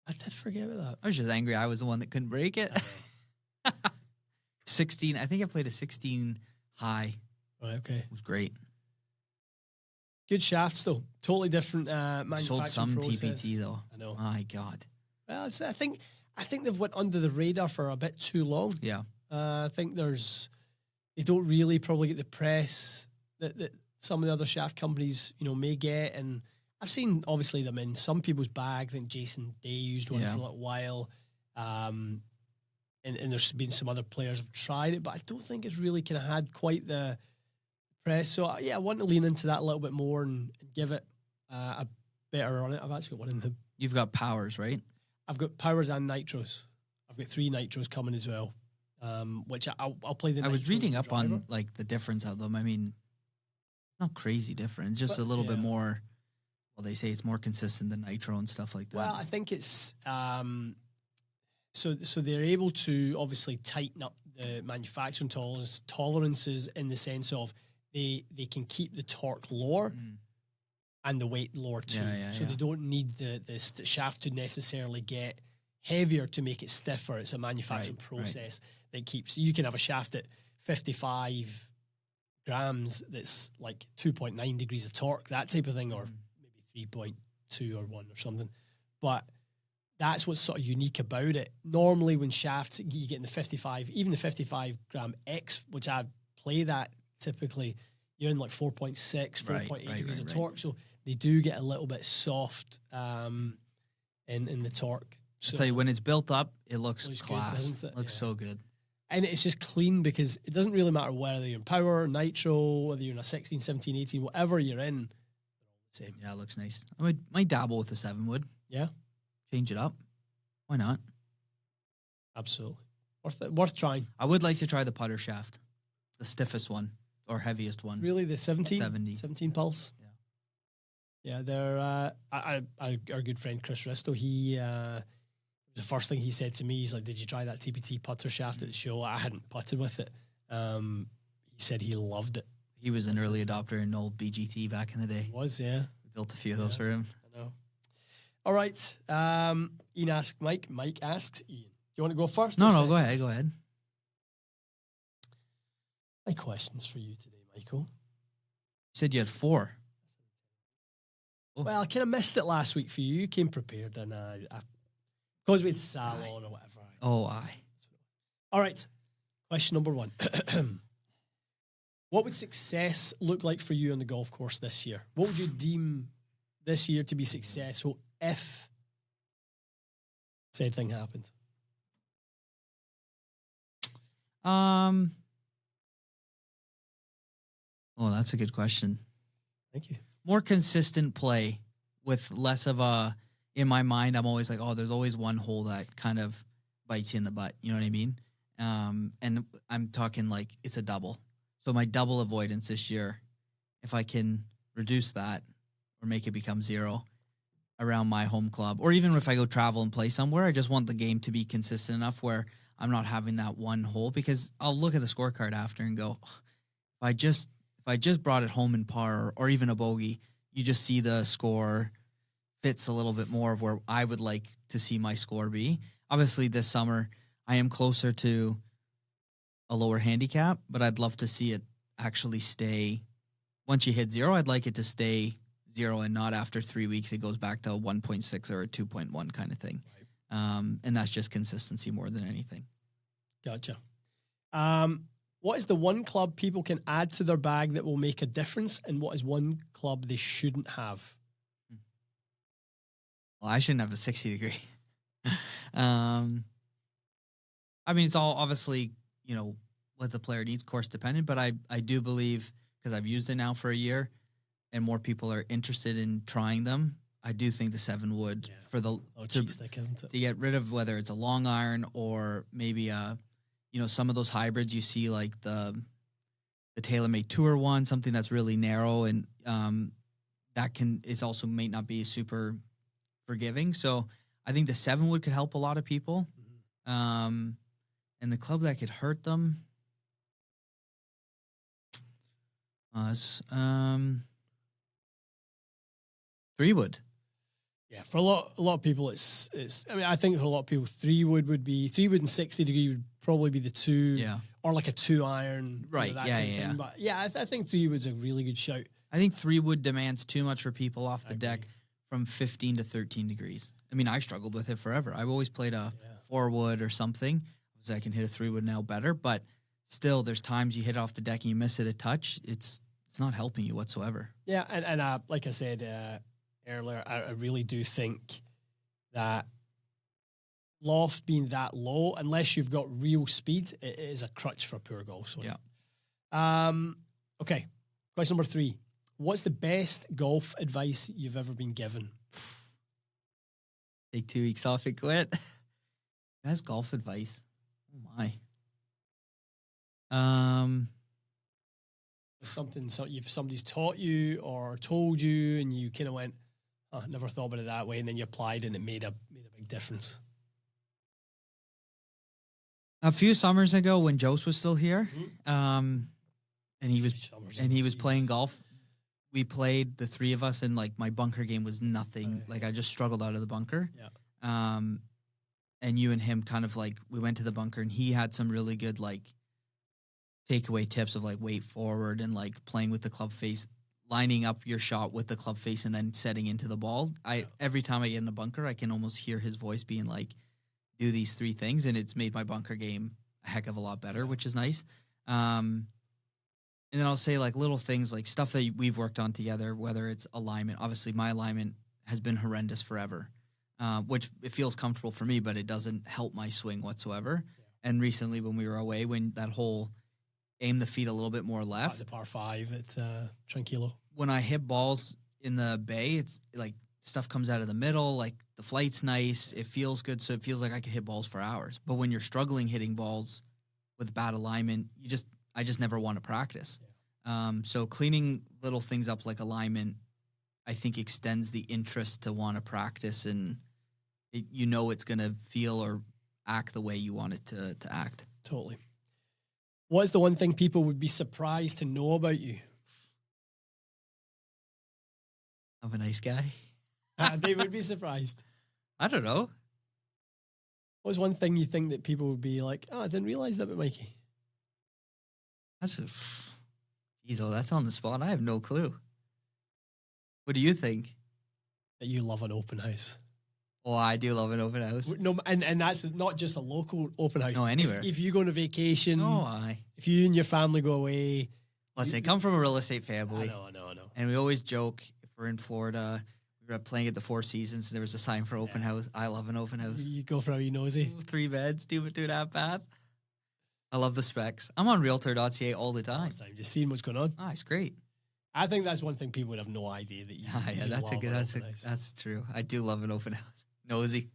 I did forget about that. I was just angry I was the one that couldn't break it. 16. I think I played a 16 high. Right, okay. It was great. Good shafts though. Totally different manufacturing Sold some process. TPT though. I know. My God. Well, I think they've went under the radar for a bit too long. Yeah. I think they don't really probably get the press that some of the other shaft companies, may get. And I've seen obviously them in some people's bag. I think Jason Day used one for a little while. And there's been some other players have tried it, but I don't think it's really kind of had quite the press. So I want to lean into that a little bit more and give it a better on it. I've actually got one in the. You've got powers, right? I've got powers and nitros. I've got 3 nitros coming as well, which I'll play the. I was reading up on like the difference of them. I mean, not crazy different, just a little bit more. Well, they say it's more consistent than nitro and stuff like that. Well, I think it's so they're able to obviously tighten up the manufacturing tolerances in the sense of they can keep the torque lower and the weight lower too. So they don't need the shaft to necessarily get heavier to make it stiffer. It's a manufacturing process that keeps. You can have a shaft at 55 grams that's like 2.9 degrees of torque, that type of thing, or maybe 3.2 or 1 or something. But that's what's sort of unique about it. Normally when shafts, you get in the 55, even the 55 gram X, which I play that typically, you're in like 4.6, 4.8 degrees of torque. So they do get a little bit soft in the torque. So I'll tell you, when it's built up, it looks class. Good, doesn't it? Looks so good. And it's just clean because it doesn't really matter whether you're in power, nitro, whether you're in a 16, 17, 18, whatever you're in. Same. Yeah, it looks nice. I might dabble with the 7 wood. Yeah. Change it up. Why not? Absolutely. Worth trying. I would like to try the putter shaft. The stiffest one or heaviest one. Really? The 17? 70. 17 pulse? Yeah. Yeah, they're our good friend Chris Risto, he the first thing he said to me, he's like, did you try that TPT putter shaft at the show? I hadn't putted with it. He said he loved it. He was an early adopter in old BGT back in the day. He was, yeah. We built a few of those for him. I know. All right. Ian asks Mike. Mike asks Ian. Do you want to go first? No, go ahead. Go ahead. My questions for you today, Michael. You said you had 4. Well, I kind of missed it last week for you. You came prepared, and because we had Sal on or whatever. Aye. All right. Question number 1. What would success look like for you on the golf course this year? What would you deem this year to be successful if said thing happened? Oh, that's a good question. Thank you. More consistent play with less of a, in my mind, I'm always like, oh, there's always one hole that kind of bites you in the butt. You know what I mean? And I'm talking like it's a double. So my double avoidance this year, if I can reduce that or make it become 0 around my home club, or even if I go travel and play somewhere, I just want the game to be consistent enough where I'm not having that one hole, because I'll look at the scorecard after and go, if I just brought it home in par or even a bogey, you just see the score fits a little bit more of where I would like to see my score be. Obviously, this summer, I am closer to a lower handicap, but I'd love to see it actually stay. Once you hit 0, I'd like it to stay 0 and not after 3 weeks it goes back to a 1.6 or a 2.1 kind of thing. Right. And that's just consistency more than anything. Gotcha. What is the one club people can add to their bag that will make a difference, and what is one club they shouldn't have? Well, I shouldn't have a 60 degree. I mean, it's all obviously, what the player needs, course dependent, but I do believe, because I've used it now for a year and more people are interested in trying them, I do think the 7 wood for the stick, isn't it? To get rid of whether it's a long iron or maybe some of those hybrids you see, like the TaylorMade Tour one, something that's really narrow, and it's also may not be super forgiving. So I think the 7 wood could help a lot of people. Mm-hmm. And the club that could hurt them was 3 wood. Yeah, for a lot of people, it's. I mean, I think for a lot of people, 3 wood and 60 degree would probably be the 2, or like a 2 iron, right? That type of thing. But I think 3 wood's a really good shout. I think 3 wood demands too much for people off the deck from 15 to 13 degrees. I mean, I struggled with it forever. I've always played a 4 wood or something, so I can hit a 3 wood now better. But still, there's times you hit off the deck and you miss it a touch. It's not helping you whatsoever. Yeah, and like I said earlier, I really do think that loft being that low, unless you've got real speed, it is a crutch for poor golf swing. Yeah. Okay. Question number 3. What's the best golf advice you've ever been given? Take 2 weeks off and quit. Best golf advice. Oh my. Somebody's taught you or told you, and you kind of went, "Oh, never thought about it that way," and then you applied, and it made a big difference. A few summers ago, when Jose was still here, and he was playing golf, we played, the 3 of us, and like my bunker game was nothing. Like I just struggled out of the bunker. Yeah. And you and him kind of like, we went to the bunker, and he had some really good like takeaway tips of like weight forward and like playing with the club face, lining up your shot with the club face, and then setting into the ball. Every time I get in the bunker, I can almost hear his voice being like, do these 3 things, and it's made my bunker game a heck of a lot better, which is nice. And then I'll say like little things, like stuff that we've worked on together, whether it's alignment. Obviously, my alignment has been horrendous forever, which it feels comfortable for me, but it doesn't help my swing whatsoever. Yeah. And recently, when we were away, when that whole aim the feet a little bit more left, the par 5 at Tranquilo. When I hit balls in the bay, it's like stuff comes out of the middle, like the flight's nice, it feels good, so it feels like I could hit balls for hours. But when you're struggling hitting balls with bad alignment, I just never want to practice. Yeah. So cleaning little things up like alignment, I think extends the interest to want to practice, and it's going to feel or act the way you want it to act. Totally. What's the one thing people would be surprised to know about you? I'm a nice guy. They would be surprised. I don't know. What's one thing you think that people would be like, "Oh, I didn't realize that about Mikey"? That's on the spot. I have no clue. What do you think? That you love an open house. Oh, I do love an open house. No, and that's not just a local open house. No, anywhere. If you go on a vacation, if you and your family go away. Listen, I come from a real estate family. I know. And we always joke, if we're in Florida, we were playing at the Four Seasons, and there was a sign for open house. I love an open house. You go for how you nosy. 3 beds, 2.5 bath. I love the specs. I'm on Realtor.ca all the All time. the time, just seeing what's going on. Ah, it's great. I think that's one thing people would have no idea that you. Yeah, you that's a love good. an open house. That's true. I do love an open house. Nosy.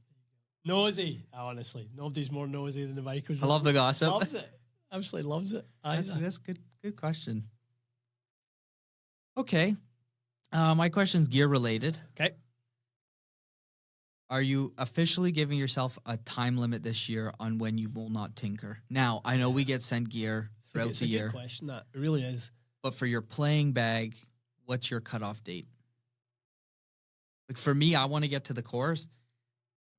Nosy. Honestly, nobody's more nosy than the Michaels. I love the gossip. Loves it. Absolutely loves it. That's good. Good question. Okay, my question's gear related. Okay. Are you officially giving yourself a time limit this year on when you will not tinker? Now, I know we get sent gear throughout It's the a year, good question. That it really is. but for your playing bag, what's your cutoff date? Like for me, I want to get to the course.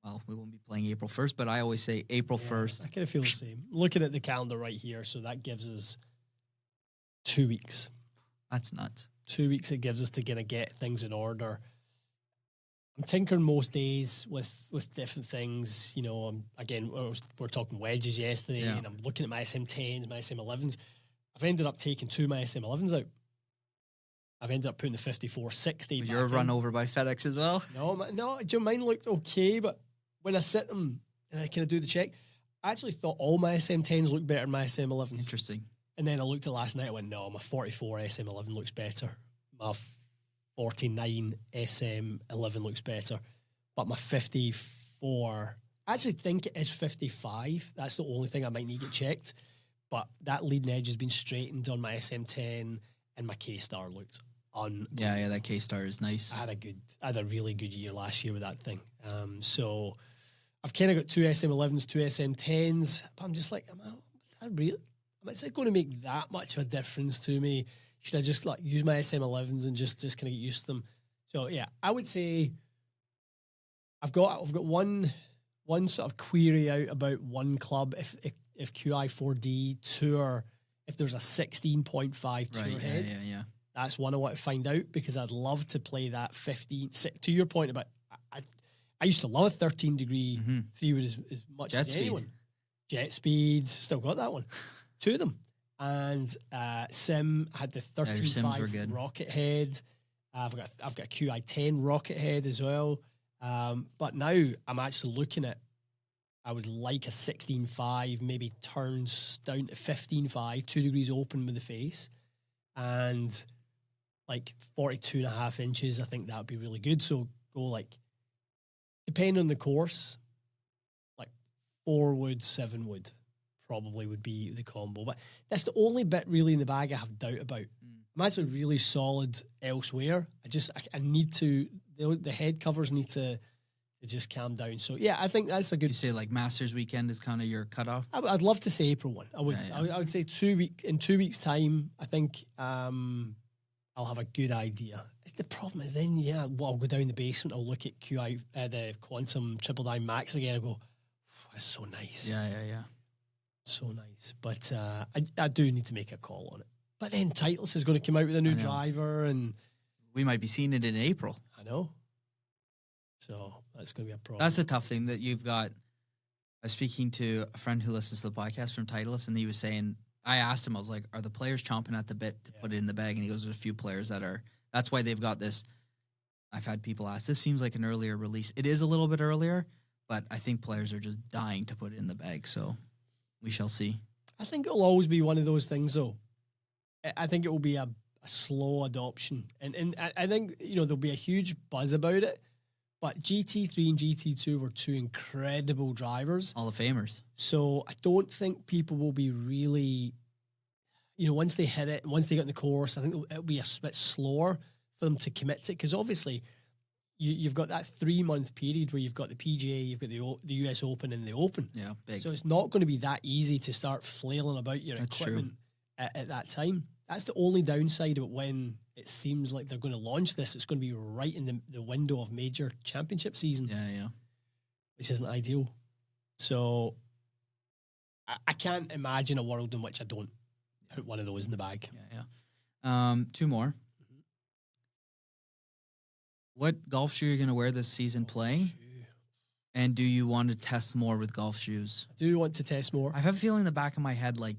Well, we won't be playing April 1st, but I always say April 1st. I kind of feel the same. Looking at the calendar right here, so that gives us 2 weeks. That's nuts. 2 weeks it gives us to kind of get things in order. I'm tinkering most days with different things. You know, we're talking wedges yesterday, Yeah. and I'm looking at my SM10s, my SM11s. I've ended up taking 2 of my SM11s out. I've ended up putting the 5460. Was your run over by FedEx as well? No, mine looked okay, but when I sit them and I kind of do the check, I actually thought all my SM10s looked better than my SM11s. Interesting. And then I looked at last night and went, no, my 44 SM11 looks better. My 49 SM11 looks better. But my 54, I actually think it is 55. That's the only thing I might need to get checked. But that leading edge has been straightened on my SM10, and my K-Star looks unbelievable. Yeah, that K-Star is nice. I had a really good year last year with that thing. So I've kind of got 2 SM11s, 2 SM10s, but I'm just like, is it going to make that much of a difference to me? Should I just like use my SM11s and just kind of get used to them? So yeah, I would say I've got one sort of query out about one club if QI4D tour, if there's a 16.5 tour head. Yeah. That's one I want to find out because I'd love to play that 15. To your point about, I used to love a 13 degree three wood as much Jet as speed. anyone. Jet speed, still got that one. 2 of them. And Sim had the your Sims were 13.5 good. rocket head. I've got a QI10 rocket head as well. But now I'm actually looking at, I would like a 16.5, maybe turns down to 15.5, 2 degrees open with the face. And like 42.5 inches, I think that would be really good. So go like, depending on the course, like 4 wood, 7 wood probably would be the combo. But that's the only bit really in the bag I have doubt about. I'm actually really solid elsewhere. I need to, the head covers need to just calm down. So yeah, I think that's a good. You say like Masters weekend is kind of your cutoff? I'd love to say April 1. I would. Yeah. I would say 2 weeks time. I think I'll have a good idea. The problem is then I'll go down the basement. I'll look at QI the Quantum Triple Dime Max again. I go, that's so nice. Yeah. So nice. But I do need to make a call on it. But then Titleist is going to come out with a new driver, and we might be seeing it in April. I know. So that's going to be a problem. That's a tough thing that you've got. I was speaking to a friend who listens to the podcast from Titleist, and he was saying, I asked him, I was like, are the players chomping at the bit to put it in the bag? And he goes, there's a few players that are, that's why they've got this. I've had people ask, this seems like an earlier release. It is a little bit earlier, but I think players are just dying to put it in the bag. So we shall see. I think it'll always be one of those things, though. I think it will be a slow adoption. And I think, there'll be a huge buzz about it. But GT3 and GT2 were 2 incredible drivers. Hall of Famers. So I don't think people will be really, once they hit it, once they get in the course, I think it'll be a bit slower for them to commit to it. Because obviously, you've got that 3-month period where you've got the PGA, you've got the US Open and the Open. Yeah, big. So it's not going to be that easy to start flailing about your That's equipment at that time. That's the only downside of it when it seems like they're going to launch this. It's going to be right in the window of major championship season. Yeah. Which isn't ideal. So I can't imagine a world in which I don't put one of those in the bag. Yeah. 2 more. What golf shoe are you going to wear this season playing? And do you want to test more with golf shoes? I do want to test more. I have a feeling in the back of my head, like,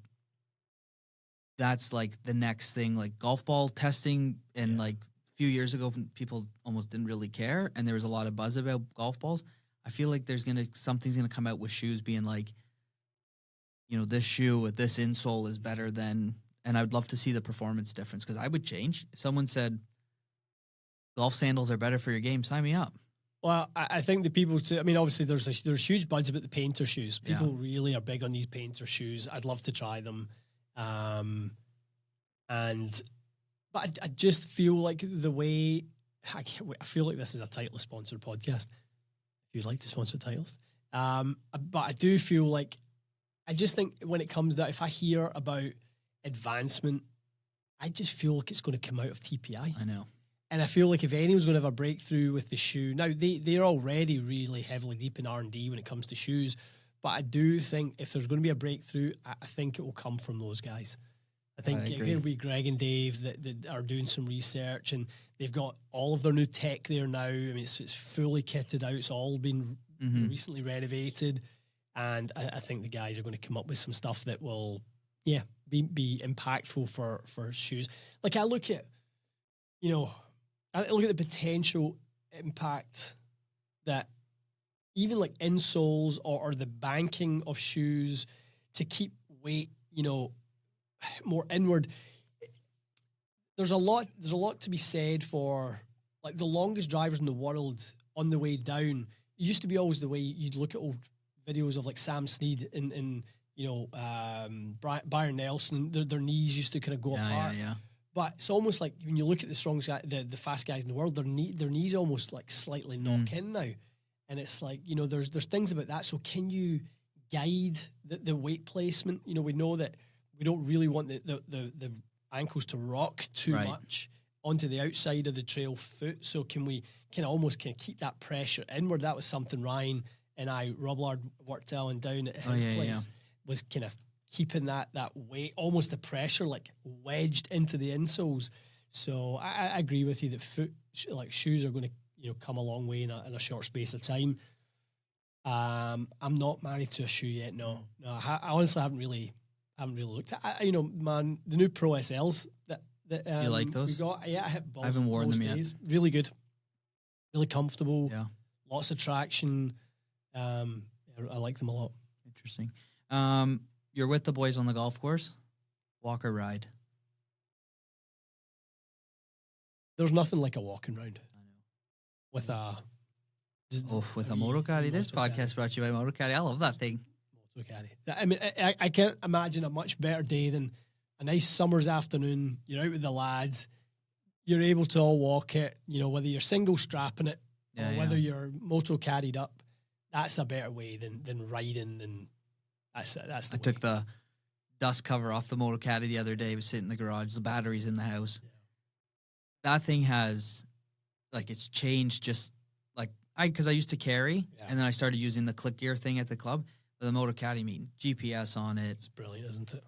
that's like the next thing, like golf ball testing. And like a few years ago, people almost didn't really care. And there was a lot of buzz about golf balls. I feel like something's going to come out with shoes being like, this shoe with this insole is better than, and I'd love to see the performance difference, because I would change. If someone said golf sandals are better for your game, sign me up. Well, I think the people too. I mean, obviously, there's huge buzz about the painter shoes. People really are big on these painter shoes. I'd love to try them, but I just feel like the way I feel like this is a Titleist sponsored podcast. If you'd like to sponsor Titleist, but I do feel like I just think when it comes to that, if I hear about advancement, I just feel like it's going to come out of TPI. I know. And I feel like if anyone's going to have a breakthrough with the shoe, now they're already really heavily deep in R&D when it comes to shoes, but I do think if there's going to be a breakthrough, I think it will come from those guys. I think it'll be Greg and Dave that are doing some research, and they've got all of their new tech there now. I mean, it's fully kitted out. It's all been recently renovated, and I think the guys are going to come up with some stuff that will, be impactful for shoes. Like I look at, I look at the potential impact that even like insoles or the banking of shoes to keep weight, more inward. There's a lot to be said for like the longest drivers in the world on the way down. It used to be always the way you'd look at old videos of like Sam Snead and Byron Nelson. Their knees used to kind of go apart. Yeah. But it's almost like when you look at the strongest guy, the fast guys in the world, their knees almost like slightly knock in now, and it's like there's things about that. So can you guide the weight placement? We know that we don't really want the ankles to rock too much onto the outside of the trail foot. So can we almost keep that pressure inward? That was something Ryan and Roblard worked on down at his place was kind of keeping that weight, almost the pressure like wedged into the insoles. So I agree with you that shoes are going to come a long way in a short space of time. I'm not married to a shoe yet. No, I honestly haven't really looked at. The new Pro SLs that you like those? We got. Yeah, I hit balls. I haven't worn them days. yet. Really good, really comfortable. Yeah, lots of traction. I like them a lot. Interesting. You're with the boys on the golf course. Walk or ride? There's nothing like a walking round. I know. With a Moto Caddie. This podcast brought to you by Moto Caddie. I love that thing. Moto Caddie. I mean, I can't imagine a much better day than a nice summer's afternoon. You're out with the lads. You're able to all walk it. Whether you're single strapping it or whether you're Moto Caddied up. That's a better way than riding, and that's the way. Took the dust cover off the Moto Caddie the other day. It was sitting in the garage. The battery's in the house. Yeah. That thing has, it's changed just because I used to carry, and then I started using the click gear thing at the club. But the Moto Caddie, GPS on it. It's brilliant, isn't it?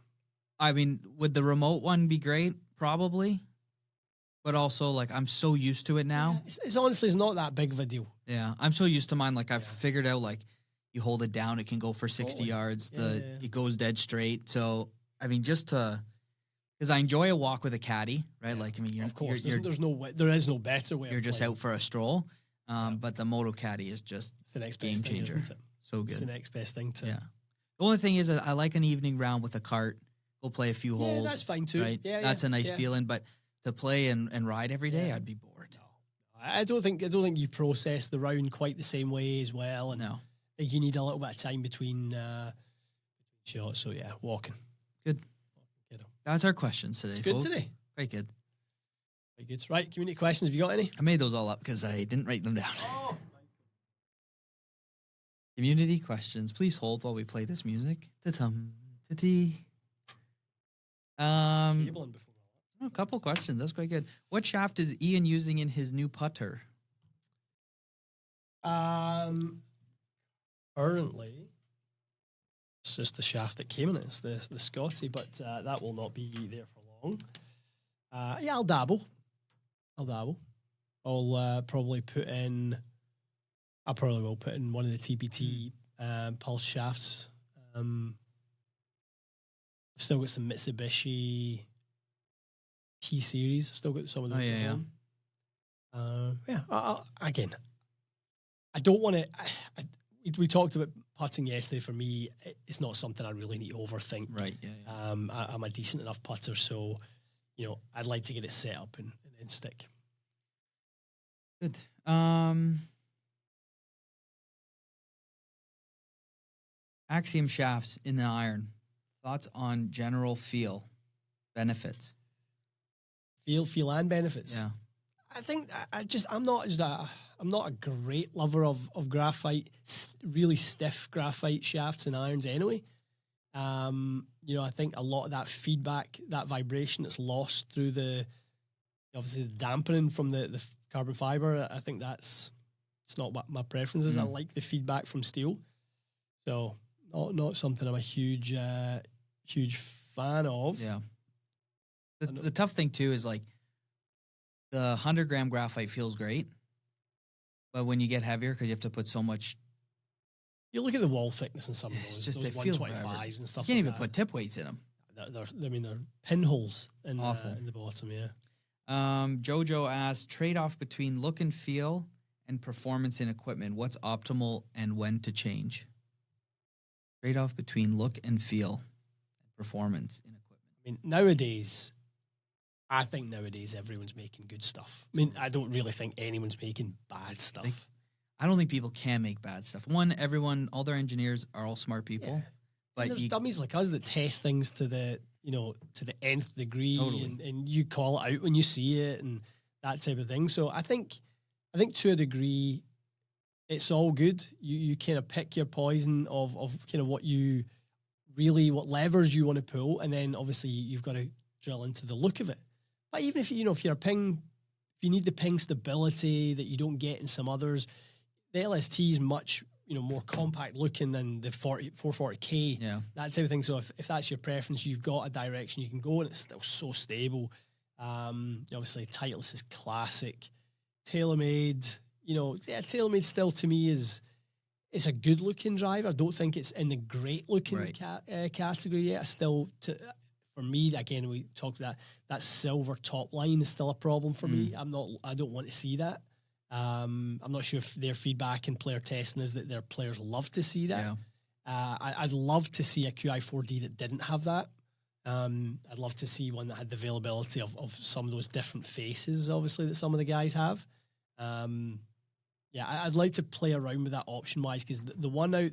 I mean, would the remote one be great? Probably. But also, I'm so used to it now. Yeah, it's honestly, it's not that big of a deal. Yeah, I'm so used to mine. I've figured out, you hold it down, it can go for 60 yards. It goes dead straight. So, I mean, because I enjoy a walk with a caddy, right? Yeah. Of course, there is no better way. You're just out for a stroll. But the Moto Caddie is just it's the next game best changer. thing, isn't it? So good. It's the next best thing to. Yeah. The only thing is that I like an evening round with a cart. Go play a few holes. Yeah, that's fine too. Right? Yeah, that's a nice feeling. But to play and ride every day, I'd be bored. No. I don't think you process the round quite the same way as well. And no. I think you need a little bit of time between shots. So walking. Good. That's our questions today. Good folks. today. Quite good. Very good. Right, community questions. Have you got any? I made those all up because I didn't write them down. Oh. Community questions. Please hold while we play this music. Ta-tum, ta-tee. A couple questions. That's quite good. What shaft is Ian using in his new putter? Currently, it's just the shaft that came in it. It's the Scotty, but that will not be there for long. I'll dabble. I'll probably put in. I probably will put in one of the TPT pulse shafts. I've still got some Mitsubishi P series. I've still got some of those at home. Again, I don't want to. We talked about putting yesterday for me, it's not something I really need to overthink. Right. Yeah. I'm a decent enough putter, so I'd like to get it set up and then stick. Good. Axiom shafts in the iron. Thoughts on general feel, benefits? Feel and benefits. Yeah. I think I'm not a great lover of graphite, really stiff graphite shafts and irons anyway. I think a lot of that feedback, that vibration that's lost through the dampening from the carbon fiber, I think it's not what my preference is. I like the feedback from steel. So not something I'm a huge fan of. Yeah. The tough thing too is like the 100-gram graphite feels great, but when you get heavier, because you have to put so much. You look at the wall thickness in some of those, Just those they feel 125s and stuff. You can't like even put tip weights in them. They're pinholes in the bottom. Yeah. Jojo asked, trade-off between look and feel and performance in equipment. What's optimal and when to change? Trade-off between look and feel and performance in equipment. I mean, nowadays everyone's making good stuff. I mean, I don't really think anyone's making bad stuff. I don't think people can make bad stuff. All their engineers are all smart people. Yeah. But there's dummies like us that test things to the nth degree, Totally. and you call it out when you see it and that type of thing. So I think to a degree, it's all good. You kind of pick your poison of kind of what levers you want to pull, and then obviously you've got to drill into the look of it. But even if if you're if you need the ping stability that you don't get in some others, the LST is much more compact looking than the 440K, that type of thing. So if that's your preference, you've got a direction you can go, and it's still so stable. Obviously, Titleist is classic. TaylorMade, TaylorMade still to me it's a good looking driver. I don't think it's in the great looking category yet. For me, again, we talked about that silver top line is still a problem for me. I don't want to see that. I'm not sure if their feedback in player testing is that their players love to see that. Yeah. I'd love to see a QI4D that didn't have that. I'd love to see one that had the availability of some of those different faces, obviously, that some of the guys have. I'd like to play around with that option-wise, because the one out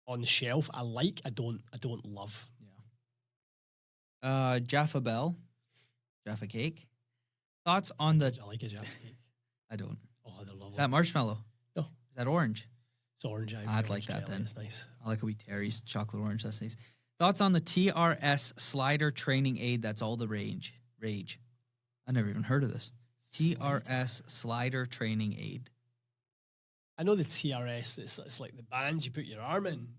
on the shelf I like, I don't love. Yeah. Jaffa Cake. Thoughts on the... I like a Jaffa Cake. I don't. Oh, they're lovely. Is that marshmallow? No. Is that orange? It's orange. I'd like that then. It's nice. I like a wee Terry's chocolate orange. That's nice. Thoughts on the TRS slider training aid that's all the rage? I never even heard of this. TRS slider training aid. I know the TRS, it's like the bands you put your arm in.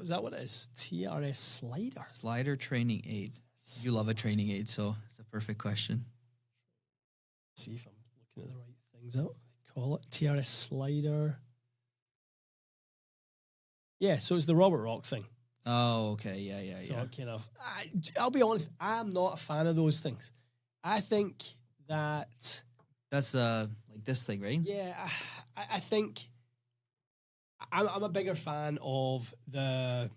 Is that what it is? TRS slider? Slider training aid. You love a training aid, so it's a perfect question. See if I'm looking at the right things out. Call it TRS slider. Yeah, so it's the Robert Rock thing. Oh, okay. Yeah. So I'll be honest, I'm not a fan of those things. I think that... That's like this thing, right? Yeah, I think I'm a bigger fan of the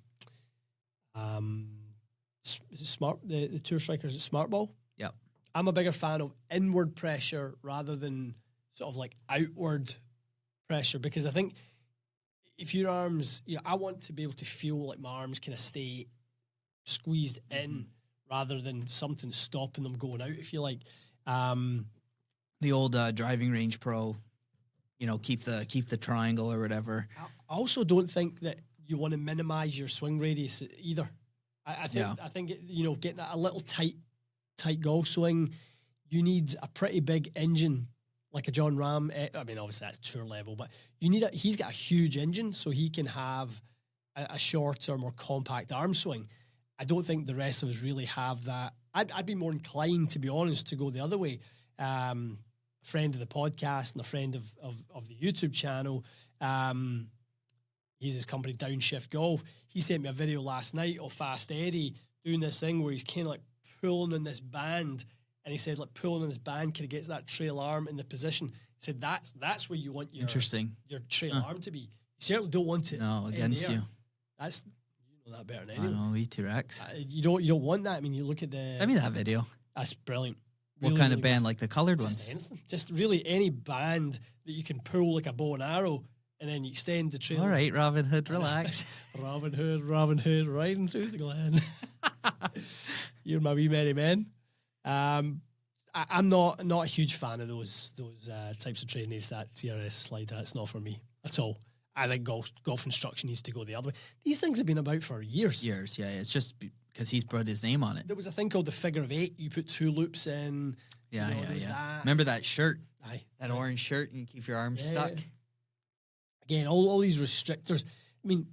the Tour Strikers at Smart Ball. Yeah. I'm a bigger fan of inward pressure rather than sort of like outward pressure, because I think if your arms, I want to be able to feel like my arms kind of stay squeezed in rather than something stopping them going out, if you like. The old driving range pro, keep the triangle or whatever. I also don't think that you want to minimize your swing radius either. I think getting a little tight golf swing, you need a pretty big engine like a John Ram. I mean, obviously that's tour level, but he's got a huge engine, so he can have a shorter, more compact arm swing. I don't think the rest of us really have that. I'd be more inclined, to be honest, to go the other way. A friend of the podcast and a friend of the YouTube channel, he's his company Downshift Golf. He sent me a video last night of Fast Eddie doing this thing where he's kind of like pulling on this band, and he said like pulling on this band kind of gets that trail arm in the position. He said that's where you want your Interesting. your trail arm to be. You certainly don't want it. No, in against there. you. That's you know that better than I anyone. know, V2X. You don't want that. I mean, you look at the. Send me that video. That's brilliant. What Really, kind of really band? Like the colored good. Just ones? anything. Just really any band that you can pull like a bow and arrow, and then you extend the trail. All right, Robin Hood, relax. Robin Hood, riding through the glen. You're my wee merry man. I'm not a huge fan of those types of trainees. That TRS slider, that's not for me at all. I think golf instruction needs to go the other way. These things have been about for years. Years, yeah. It's just because he's put his name on it. There was a thing called the figure of 8. You put 2 loops in. Yeah, you know, there was that. Remember that shirt? Aye. That orange shirt, and you keep your arms Yeah. stuck. Again, all these restrictors. I mean,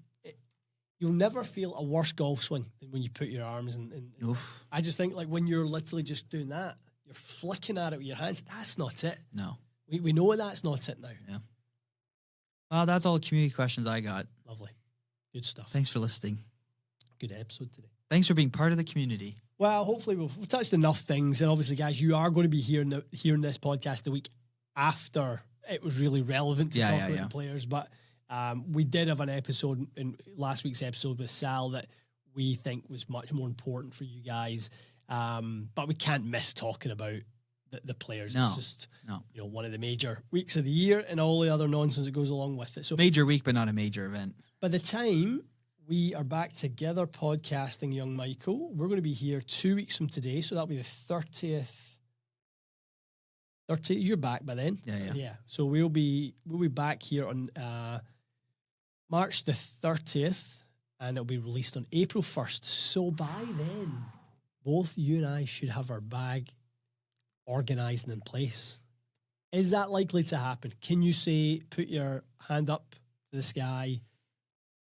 you'll never feel a worse golf swing than when you put your arms in. Oof. I just think like when you're literally just doing that, you're flicking at it with your hands. That's not it. No. We know that's not it now. Yeah. Well, that's all the community questions I got. Lovely. Good stuff. Thanks for listening. Good episode today. Thanks for being part of the community. Well, hopefully we've touched enough things. And obviously, guys, you are going to be hearing this podcast the week after it was really relevant to talk about the players. But we did have an episode in last week's episode with Sal that we think was much more important for you guys. But we can't miss talking about the players. No, it's just one of the major weeks of the year and all the other nonsense that goes along with it. So major week, but not a major event. By the time we are back together podcasting, young Michael, we're going to be here 2 weeks from today. So that'll be the 30th. 30. You're back by then. Yeah. So we'll be back here on March the 30th, and it'll be released on April 1st. So by then, both you and I should have our bag organized and in place. Is that likely to happen? Can you say, put your hand up to the sky?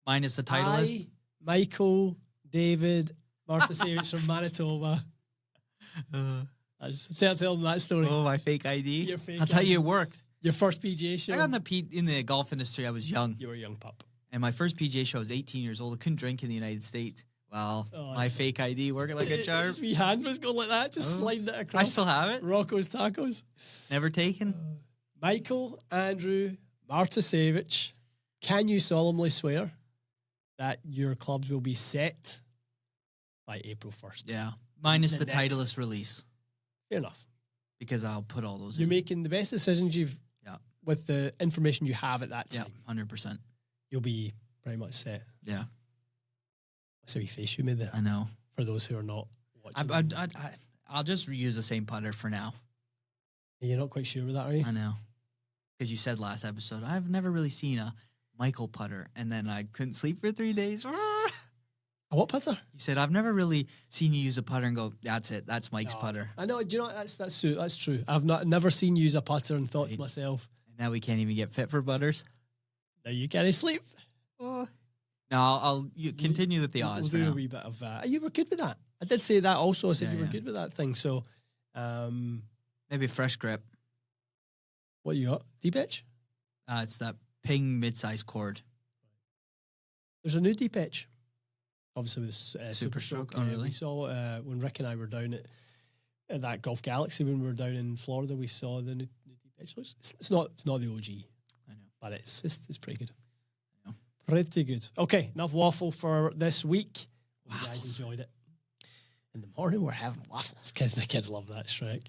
Minus the title list? Michael, David, Martasevich from Manitoba. Tell them that story. Oh, my fake ID? Your fake I'll tell you, it worked. Your first PGA show? I got in the golf industry, I was young. You were a young pup. And my first PGA show, I was 18 years old. I couldn't drink in the United States. Well, my fake ID working like a charm. His wee hand was going like that, just sliding it across. I still have it. Rocco's Tacos. Never taken. Michael, Andrew, Martasevich, can you solemnly swear that your clubs will be set by April 1st? Yeah. Minus the Titleist release. Fair enough. Because I'll put all those in. You're making the best decisions with the information you have at that time. Yeah, 100%. You'll be pretty much set. Yeah. That's a wee face you made there. I know. For those who are not watching. I'll just reuse the same putter for now. You're not quite sure with that, are you? I know. Because you said last episode, I've never really seen a Michael putter. And then I couldn't sleep for 3 days. A what putter? You said, I've never really seen you use a putter and go, that's it. That's Mike's putter. I know. Do you know what? That's true. I've never seen you use a putter and thought to myself. And now we can't even get fit for putters. Now you can't sleep. Oh. No, I'll continue with the odds for do now. a wee bit of you were good with that. I did say that also. I said you were good with that thing. So maybe a fresh grip. What you got? Deep edge? It's that Ping mid-size cord. There's a new deep edge. Obviously with Super Stroke. Oh, really? We saw when Rick and I were down at that Golf Galaxy when we were down in Florida. We saw the new deep edge. It's not the OG. I know, but it's pretty good. Pretty good. Okay, enough waffle for this week. Hope you guys enjoyed it. In the morning, we're having waffles. The kids love that, Shrek.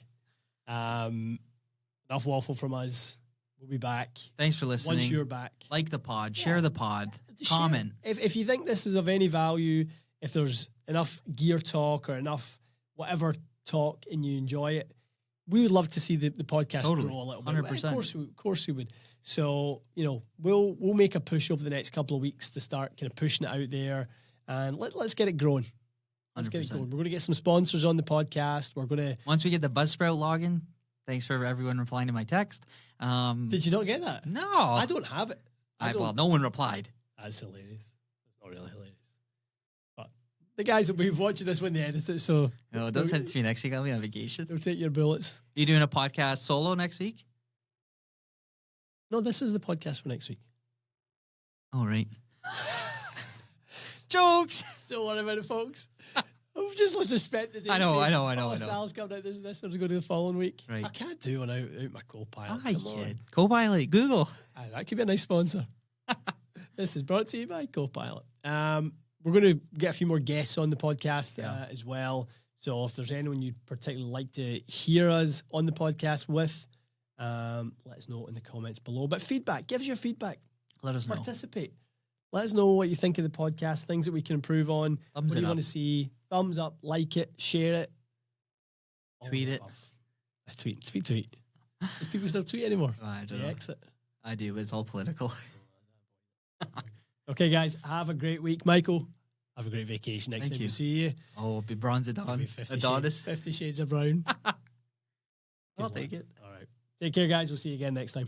Enough waffle from us. We'll be back. Thanks for listening. Once you're back. Like the pod. Share the pod. Comment. If you think this is of any value, if there's enough gear talk or enough whatever talk and you enjoy it, we would love to see the podcast grow a little bit. 100%. Of course we would. So, we'll make a push over the next couple of weeks to start kind of pushing it out there and let's get it growing. Let's 100%. get it going. We're going to get some sponsors on the podcast. We're going to... Once we get the Buzzsprout login, thanks for everyone replying to my text. Did you not get that? No. I don't have it. Well, no one replied. That's hilarious. It's not really hilarious. But the guys will be watching this when they edit it, so... No, don't send it to me next week. I'll be on vacation. They'll take your bullets. Are you doing a podcast solo next week? No, this is the podcast for next week. All right. Jokes. Don't worry about it, folks. We've just let us spend the day. I know. Sal's coming out. This one's going to the following week. Right. I can't do one out my co-pilot. I kid. Copilot. Google. That could be a nice sponsor. This is brought to you by Copilot. We're going to get a few more guests on the podcast as well. So if there's anyone you'd particularly like to hear us on the podcast with, let us know in the comments below. But feedback, give us your feedback. Let us know. Participate. Let us know what you think of the podcast, things that we can improve on. Thumbs what do you it want up. to see? Thumbs up, like it, share it. Tweet it. Tweet. Do people still tweet anymore? I don't know. Exit. I do, but it's all political. Okay, guys, have a great week. Michael, have a great vacation next Thank time you. we see you. Oh, it'll be Bronze It'll Adon. be 50 Adonis. 50 Shades of Brown. I'll take it. All right. Take care, guys. We'll see you again next time.